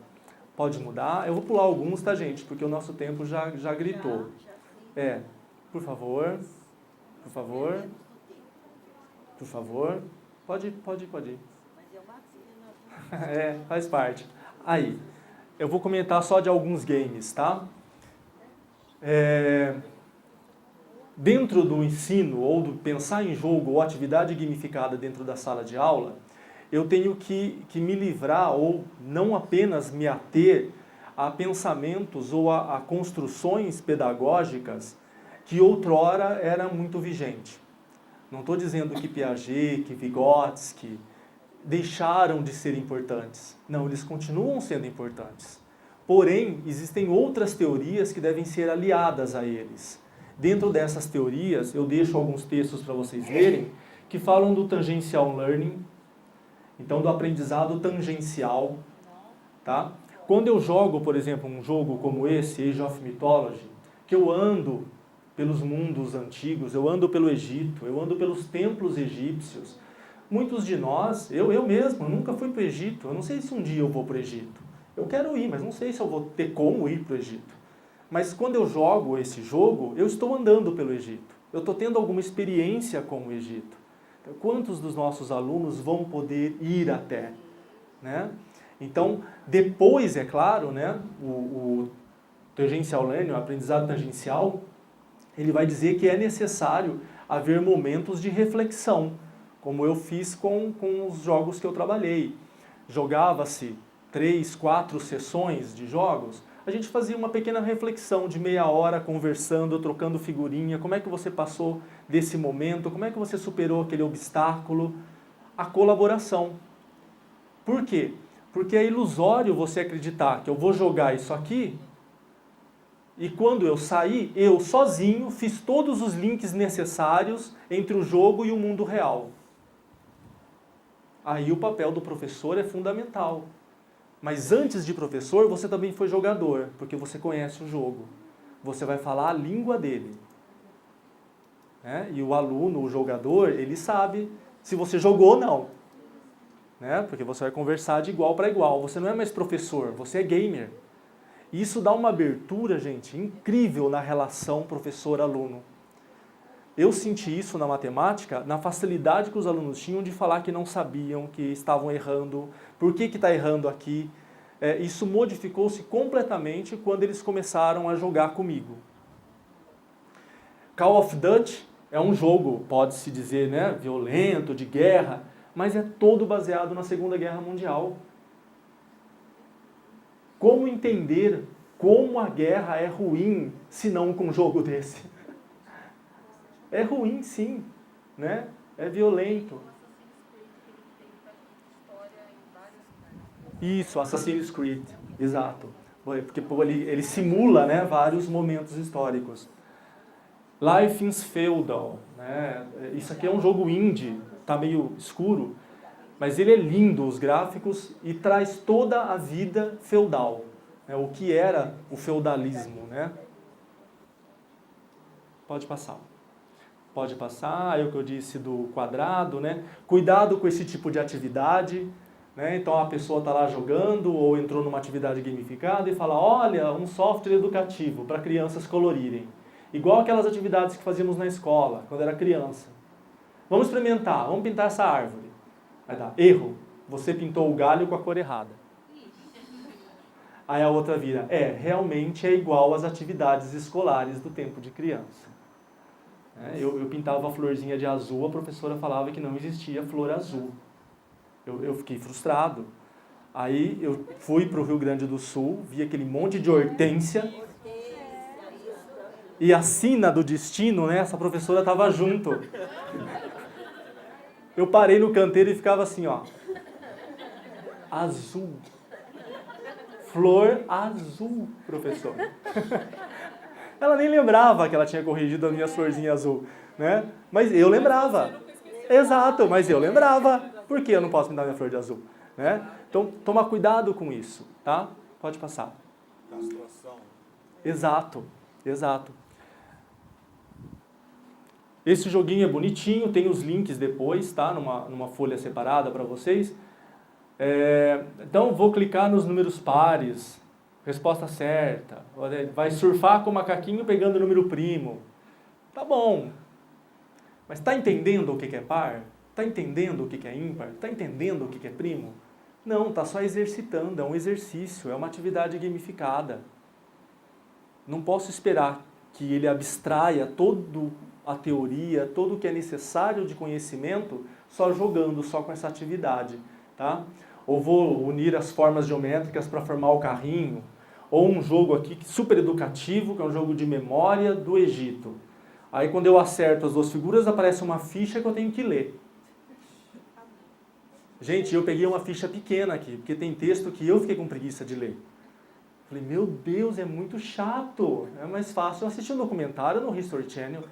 Pode mudar? Eu vou pular alguns, tá, gente? Porque o nosso tempo já gritou. Por favor. Por favor. Por favor. Pode ir. Mas eu bati, né? Faz parte. Aí, eu vou comentar só de alguns games, tá? Dentro do ensino, ou do pensar em jogo ou atividade gamificada dentro da sala de aula, eu tenho que me livrar ou não apenas me ater a pensamentos ou a construções pedagógicas que outrora era muito vigente. Não estou dizendo que Piaget, que Vygotsky deixaram de ser importantes. Não, eles continuam sendo importantes. Porém, existem outras teorias que devem ser aliadas a eles. Dentro dessas teorias, eu deixo alguns textos para vocês lerem, que falam do tangencial learning, então do aprendizado tangencial. Tá? Quando eu jogo, por exemplo, um jogo como esse, Age of Mythology, que eu ando pelos mundos antigos, eu ando pelo Egito, eu ando pelos templos egípcios. Muitos de nós, eu mesmo, nunca fui para o Egito, eu não sei se um dia eu vou para o Egito. Eu quero ir, mas não sei se eu vou ter como ir para o Egito. Mas quando eu jogo esse jogo, eu estou andando pelo Egito. Eu estou tendo alguma experiência com o Egito. Então, quantos dos nossos alunos vão poder ir até? Né? Então, depois, é claro, né, o tangencial learning, o aprendizado tangencial, ele vai dizer que é necessário haver momentos de reflexão, como eu fiz com os jogos que eu trabalhei. Jogava-se 3, 4 sessões de jogos, a gente fazia uma pequena reflexão de meia hora, conversando, trocando figurinha, como é que você passou desse momento, como é que você superou aquele obstáculo, a colaboração. Por quê? Porque é ilusório você acreditar que eu vou jogar isso aqui e quando eu sair, eu sozinho fiz todos os links necessários entre o jogo e o mundo real. Aí o papel do professor é fundamental. Mas antes de professor, você também foi jogador, porque você conhece o jogo. Você vai falar a língua dele. Né? E o aluno, o jogador, ele sabe se você jogou ou não. Né? Porque você vai conversar de igual para igual. Você não é mais professor, você é gamer. E isso dá uma abertura, gente, incrível na relação professor-aluno. Eu senti isso na matemática, na facilidade que os alunos tinham de falar que não sabiam, que estavam errando, por que está errando aqui. Isso modificou-se completamente quando eles começaram a jogar comigo. Call of Duty é um jogo, pode-se dizer, né, violento, de guerra, mas é todo baseado na Segunda Guerra Mundial. Como entender como a guerra é ruim, se não com um jogo desse? É ruim, sim, né? É violento. Isso, Assassin's Creed, exato. Porque ele simula, né, vários momentos históricos. Life is Feudal, né? Isso aqui é um jogo indie, tá meio escuro, mas ele é lindo, os gráficos, e traz toda a vida feudal, né? O que era o feudalismo, né? Pode passar. Pode passar, é o que eu disse do quadrado, né? Cuidado com esse tipo de atividade, né? Então a pessoa está lá jogando ou entrou numa atividade gamificada e fala, olha, um software educativo para crianças colorirem. Igual aquelas atividades que fazíamos na escola, quando era criança. Vamos experimentar, vamos pintar essa árvore. Vai dar, erro, você pintou o galho com a cor errada. Aí a outra vira, realmente é igual às atividades escolares do tempo de criança. Eu pintava a florzinha de azul, a professora falava que não existia flor azul. Eu fiquei frustrado. Aí eu fui para o Rio Grande do Sul, vi aquele monte de hortênsia. E a sina do destino, né, essa professora estava junto. Eu parei no canteiro e ficava assim, ó. Azul. Flor azul, professor. Ela nem lembrava que ela tinha corrigido a minha florzinha azul, né? Mas eu lembrava. Exato, mas eu lembrava. Por que eu não posso me dar minha flor de azul? Né? Então, toma cuidado com isso, tá? Pode passar. Castração. Exato, exato. Esse joguinho é bonitinho, tem os links depois, tá? Numa folha separada para vocês. Então, vou clicar nos números pares. Resposta certa. Vai surfar com o macaquinho pegando o número primo. Tá bom. Mas está entendendo o que é par? Está entendendo o que é ímpar? Está entendendo o que é primo? Não, está só exercitando, é um exercício, é uma atividade gamificada. Não posso esperar que ele abstraia toda a teoria, tudo o que é necessário de conhecimento, só jogando, só com essa atividade. Tá? Ou vou unir as formas geométricas para formar o carrinho, ou um jogo aqui super educativo, que é um jogo de memória do Egito. Aí quando eu acerto as duas figuras, aparece uma ficha que eu tenho que ler. Gente, eu peguei uma ficha pequena aqui, porque tem texto que eu fiquei com preguiça de ler. Falei, meu Deus, é muito chato. É mais fácil eu assistir um documentário no History Channel.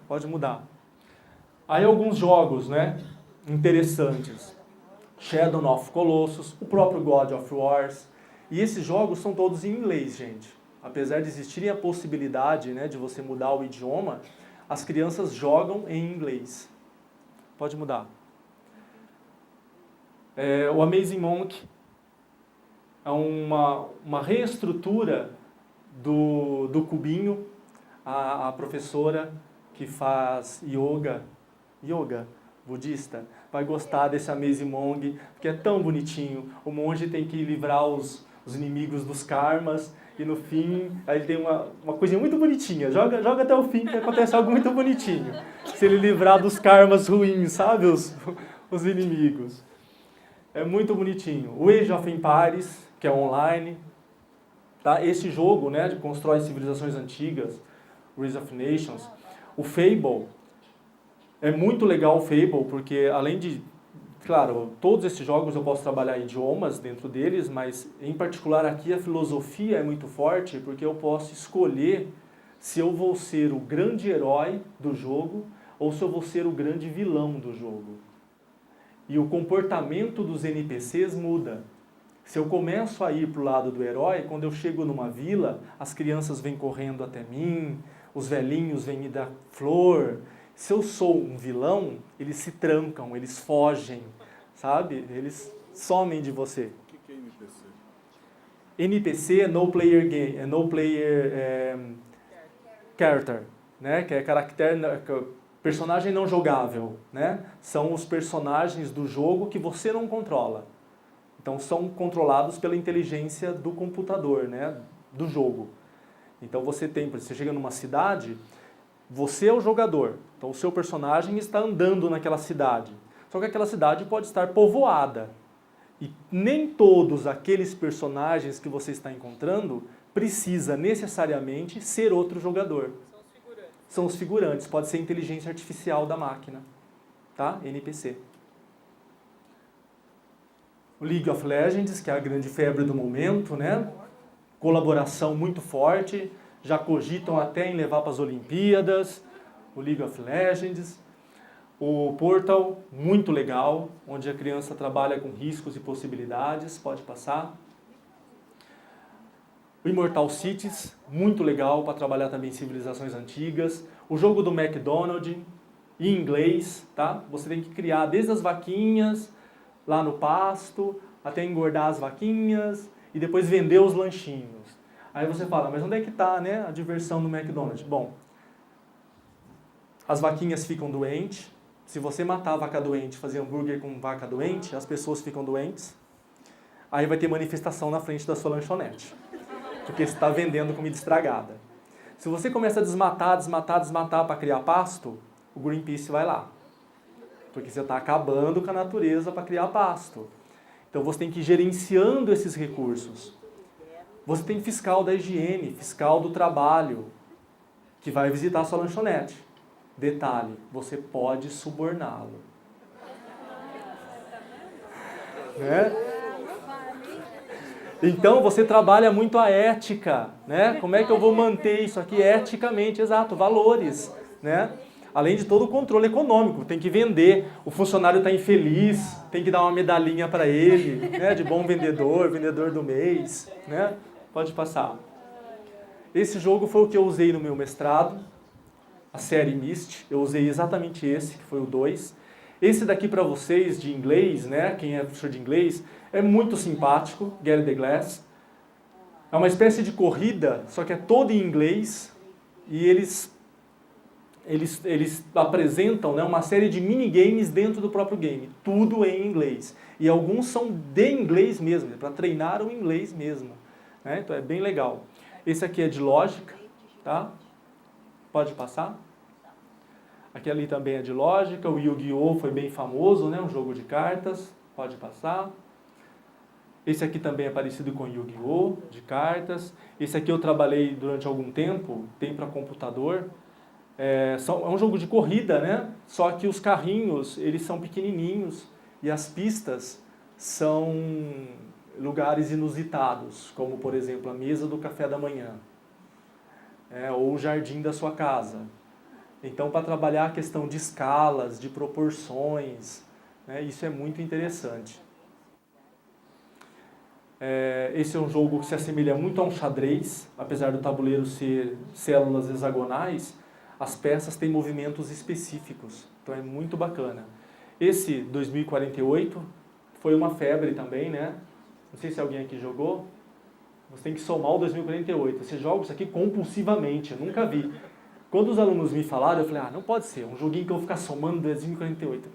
Pode mudar. Aí alguns jogos, né, interessantes. Shadow of Colossus, o próprio God of Wars. E esses jogos são todos em inglês, gente. Apesar de existirem a possibilidade, né, de você mudar o idioma, as crianças jogam em inglês. Pode mudar. O Amazing Monk é uma reestrutura do cubinho. A professora que faz yoga budista, vai gostar desse Amazing Monk, porque é tão bonitinho. O monge tem que livrar os inimigos dos karmas, e no fim, aí tem uma coisinha muito bonitinha. Joga até o fim, que acontece algo muito bonitinho. Se ele livrar dos karmas ruins, sabe? Os inimigos. É muito bonitinho. O Age of Empires, que é online. Tá? Esse jogo, né, de constrói civilizações antigas, Rise of Nations. O Fable. É muito legal o Fable, porque além de... Claro, todos esses jogos eu posso trabalhar idiomas dentro deles, mas em particular aqui a filosofia é muito forte, porque eu posso escolher se eu vou ser o grande herói do jogo ou se eu vou ser o grande vilão do jogo. E o comportamento dos NPCs muda. Se eu começo a ir para o lado do herói, quando eu chego numa vila, as crianças vêm correndo até mim, os velhinhos vêm me dar flor. Se eu sou um vilão, eles se trancam, eles fogem, sabe? Eles somem de você. O que é NPC? NPC é No Player Game, é No Player Character, né? Que é personagem não jogável, né? São os personagens do jogo que você não controla. Então são controlados pela inteligência do computador, né? Do jogo. Então você chega numa cidade, você é o jogador, então o seu personagem está andando naquela cidade. Só que aquela cidade pode estar povoada. E nem todos aqueles personagens que você está encontrando precisa necessariamente ser outro jogador. São os figurantes, pode ser inteligência artificial da máquina, tá? NPC. O League of Legends, que é a grande febre do momento, né? Colaboração muito forte, já cogitam até em levar para as Olimpíadas, o League of Legends. O Portal, muito legal, onde a criança trabalha com riscos e possibilidades, pode passar. O Immortal Cities, muito legal para trabalhar também em civilizações antigas. O jogo do McDonald's, em inglês, tá? Você tem que criar desde as vaquinhas, lá no pasto, até engordar as vaquinhas e depois vender os lanchinhos. Aí você fala, mas onde é que está, né, a diversão do McDonald's? Bom, as vaquinhas ficam doentes. Se você matar a vaca doente, fazer hambúrguer com vaca doente, as pessoas ficam doentes. Aí vai ter manifestação na frente da sua lanchonete, porque você está vendendo comida estragada. Se você começa a desmatar para criar pasto, o Greenpeace vai lá. Porque você está acabando com a natureza para criar pasto. Então você tem que ir gerenciando esses recursos. Você tem fiscal da higiene, fiscal do trabalho, que vai visitar a sua lanchonete. Detalhe, você pode suborná-lo. Né? Então você trabalha muito a ética, né? Como é que eu vou manter isso aqui eticamente? Exato, valores, né? Além de todo o controle econômico, tem que vender. O funcionário está infeliz, tem que dar uma medalhinha para ele, né? De bom vendedor, vendedor do mês, né? Pode passar. Esse jogo foi o que eu usei no meu mestrado, a série Myst. Eu usei exatamente esse, que foi o 2. Esse daqui para vocês de inglês, né? Quem é professor de inglês, é muito simpático, Get the Glass. É uma espécie de corrida, só que é todo em inglês. E eles eles apresentam, né, uma série de minigames dentro do próprio game, tudo em inglês. E alguns são de inglês mesmo, para treinar o inglês mesmo. Né? Então é bem legal. Esse aqui é de lógica, tá? Pode passar? Aqui ali também é de lógica, o Yu-Gi-Oh! Foi bem famoso, né? Um jogo de cartas, pode passar. Esse aqui também é parecido com Yu-Gi-Oh! De cartas. Esse aqui eu trabalhei durante algum tempo, tem para computador. É um jogo de corrida, né? Só que os carrinhos, eles são pequenininhos e as pistas são lugares inusitados, como, por exemplo, a mesa do café da manhã, ou o jardim da sua casa. Então, para trabalhar a questão de escalas, de proporções, né, isso é muito interessante. Esse é um jogo que se assemelha muito a um xadrez, apesar do tabuleiro ser células hexagonais, as peças têm movimentos específicos, então é muito bacana. Esse 2048 foi uma febre também, né? Não sei se alguém aqui jogou. Você tem que somar o 2048. Você joga isso aqui compulsivamente, eu nunca vi. Quando os alunos me falaram, eu falei, não pode ser, um joguinho que eu vou ficar somando 2048.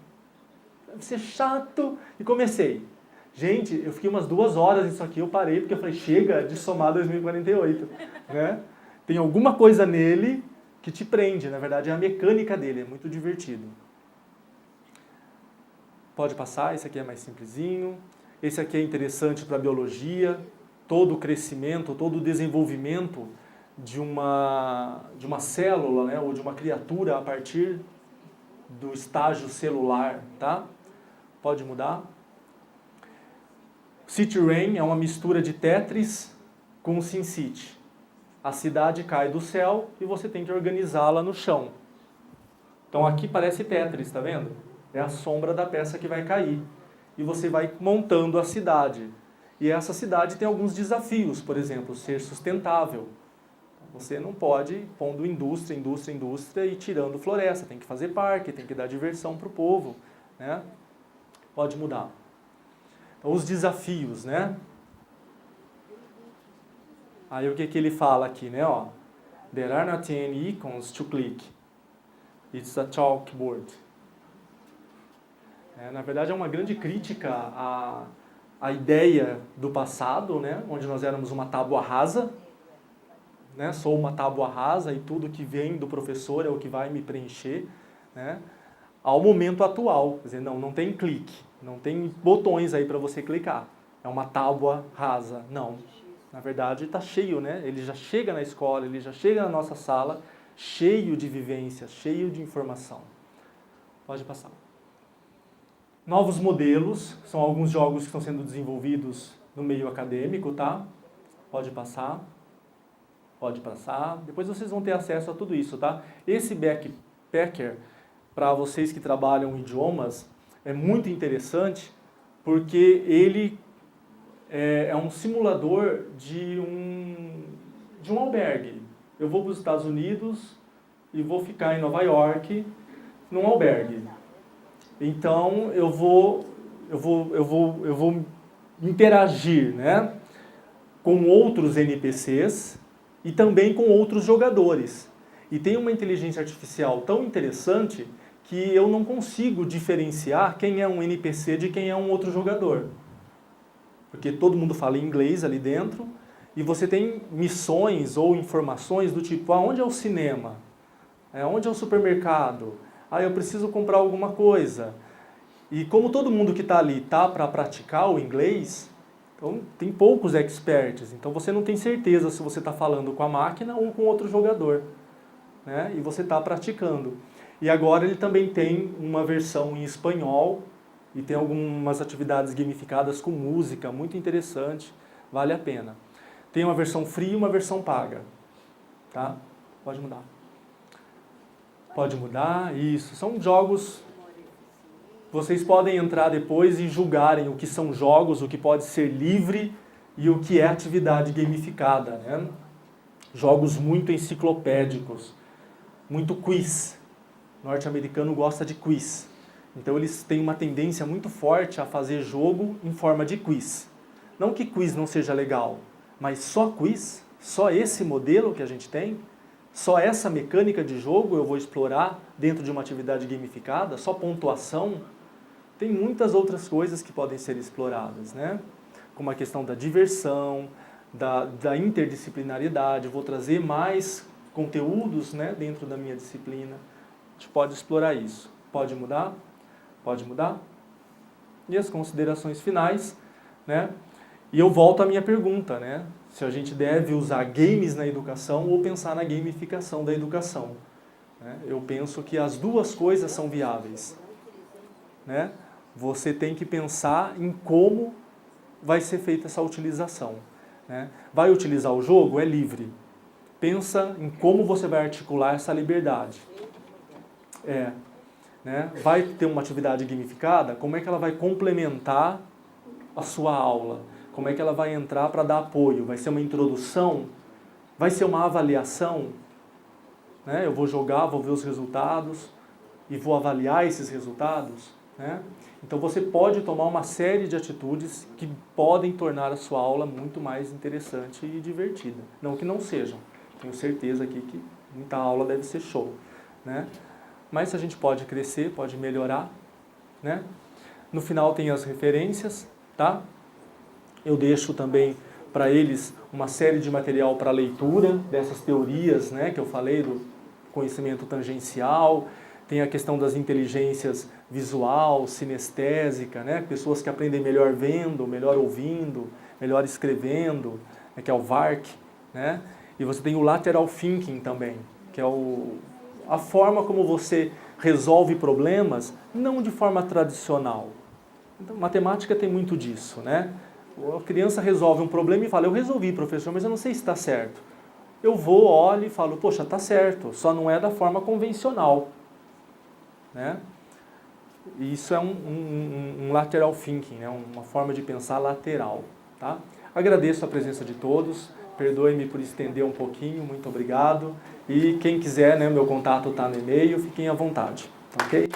Deve ser chato. E comecei. Gente, eu fiquei umas 2 horas nisso aqui, eu parei, porque eu falei, chega de somar 2048. Né? Tem alguma coisa nele que te prende, na verdade é a mecânica dele, é muito divertido. Pode passar, esse aqui é mais simplesinho. Esse aqui é interessante para a biologia, todo o crescimento, todo o desenvolvimento de uma célula, né, ou de uma criatura a partir do estágio celular, tá? Pode mudar. City Rain é uma mistura de Tetris com SimCity. A cidade cai do céu e você tem que organizá-la no chão. Então aqui parece Tetris, tá vendo? É a sombra da peça que vai cair. E você vai montando a cidade. E essa cidade tem alguns desafios, por exemplo, ser sustentável. Você não pode ir pondo indústria e tirando floresta. Tem que fazer parque, tem que dar diversão para o povo. Né? Pode mudar. Então, os desafios, né? Aí o que ele fala aqui, né? Ó, there are not any icons to click. It's a chalkboard. Na verdade, é uma grande crítica à ideia do passado, né? Onde nós éramos uma tábua rasa. Né? Sou uma tábua rasa e tudo que vem do professor é o que vai me preencher. Né? Ao momento atual, quer dizer, não tem clique, não tem botões aí para você clicar. É uma tábua rasa. Não. Na verdade, está cheio, né? Ele já chega na escola, ele já chega na nossa sala, cheio de vivências, cheio de informação. Pode passar. Novos modelos, são alguns jogos que estão sendo desenvolvidos no meio acadêmico, tá? Pode passar. Pode passar. Depois vocês vão ter acesso a tudo isso, tá? Esse Backpacker, para vocês que trabalham idiomas, é muito interessante porque ele é um simulador de um albergue. Eu vou para os Estados Unidos e vou ficar em Nova York num albergue. Então eu vou interagir, né, com outros NPCs e também com outros jogadores. E tem uma inteligência artificial tão interessante que eu não consigo diferenciar quem é um NPC de quem é um outro jogador. Porque todo mundo fala inglês ali dentro e você tem missões ou informações do tipo, onde é o cinema? Onde é o supermercado? Eu preciso comprar alguma coisa. E como todo mundo que está ali está para praticar o inglês, então tem poucos experts. Então você não tem certeza se você está falando com a máquina ou com outro jogador. Né? E você está praticando. E agora ele também tem uma versão em espanhol e tem algumas atividades gamificadas com música, muito interessante, vale a pena. Tem uma versão free e uma versão paga. Tá? Pode mudar. Pode mudar, isso. São jogos... Vocês podem entrar depois e julgarem o que são jogos, o que pode ser livre e o que é atividade gamificada. Né? Jogos muito enciclopédicos, muito quiz. O norte-americano gosta de quiz. Então eles têm uma tendência muito forte a fazer jogo em forma de quiz. Não que quiz não seja legal, mas só quiz, só esse modelo que a gente tem, só essa mecânica de jogo eu vou explorar dentro de uma atividade gamificada, só pontuação. Tem muitas outras coisas que podem ser exploradas, né? Como a questão da diversão, da interdisciplinaridade. Eu vou trazer mais conteúdos, né, dentro da minha disciplina. A gente pode explorar isso. Pode mudar? Pode mudar? E as considerações finais, né? E eu volto à minha pergunta, né? Se a gente deve usar games na educação ou pensar na gamificação da educação, né? Eu penso que as duas coisas são viáveis, né? Você tem que pensar em como vai ser feita essa utilização, né? Vai utilizar o jogo? É livre. Pensa em como você vai articular essa liberdade. Né? Vai ter uma atividade gamificada? Como é que ela vai complementar a sua aula? Como é que ela vai entrar para dar apoio? Vai ser uma introdução? Vai ser uma avaliação? Né? Eu vou jogar, vou ver os resultados e vou avaliar esses resultados, né? Então você pode tomar uma série de atitudes que podem tornar a sua aula muito mais interessante e divertida. Não que não sejam. Tenho certeza aqui que muita aula deve ser show, né? Mas a gente pode crescer, pode melhorar, né? No final tem as referências, tá? Eu deixo também para eles uma série de material para leitura dessas teorias, né, que eu falei, do conhecimento tangencial. Tem a questão das inteligências visual, sinestésica, né? Pessoas que aprendem melhor vendo, melhor ouvindo, melhor escrevendo, né? Que é o VARC, né? E você tem o lateral thinking também, que é a forma como você resolve problemas, não de forma tradicional. Então, matemática tem muito disso, né? A criança resolve um problema e fala, eu resolvi, professor, mas eu não sei se está certo. Eu vou, olho e falo, poxa, está certo, só não é da forma convencional, né? E isso é um lateral thinking, né? Uma forma de pensar lateral, tá? Agradeço a presença de todos. Perdoe-me por estender um pouquinho, muito obrigado. E quem quiser, né, meu contato está no e-mail, fiquem à vontade, ok?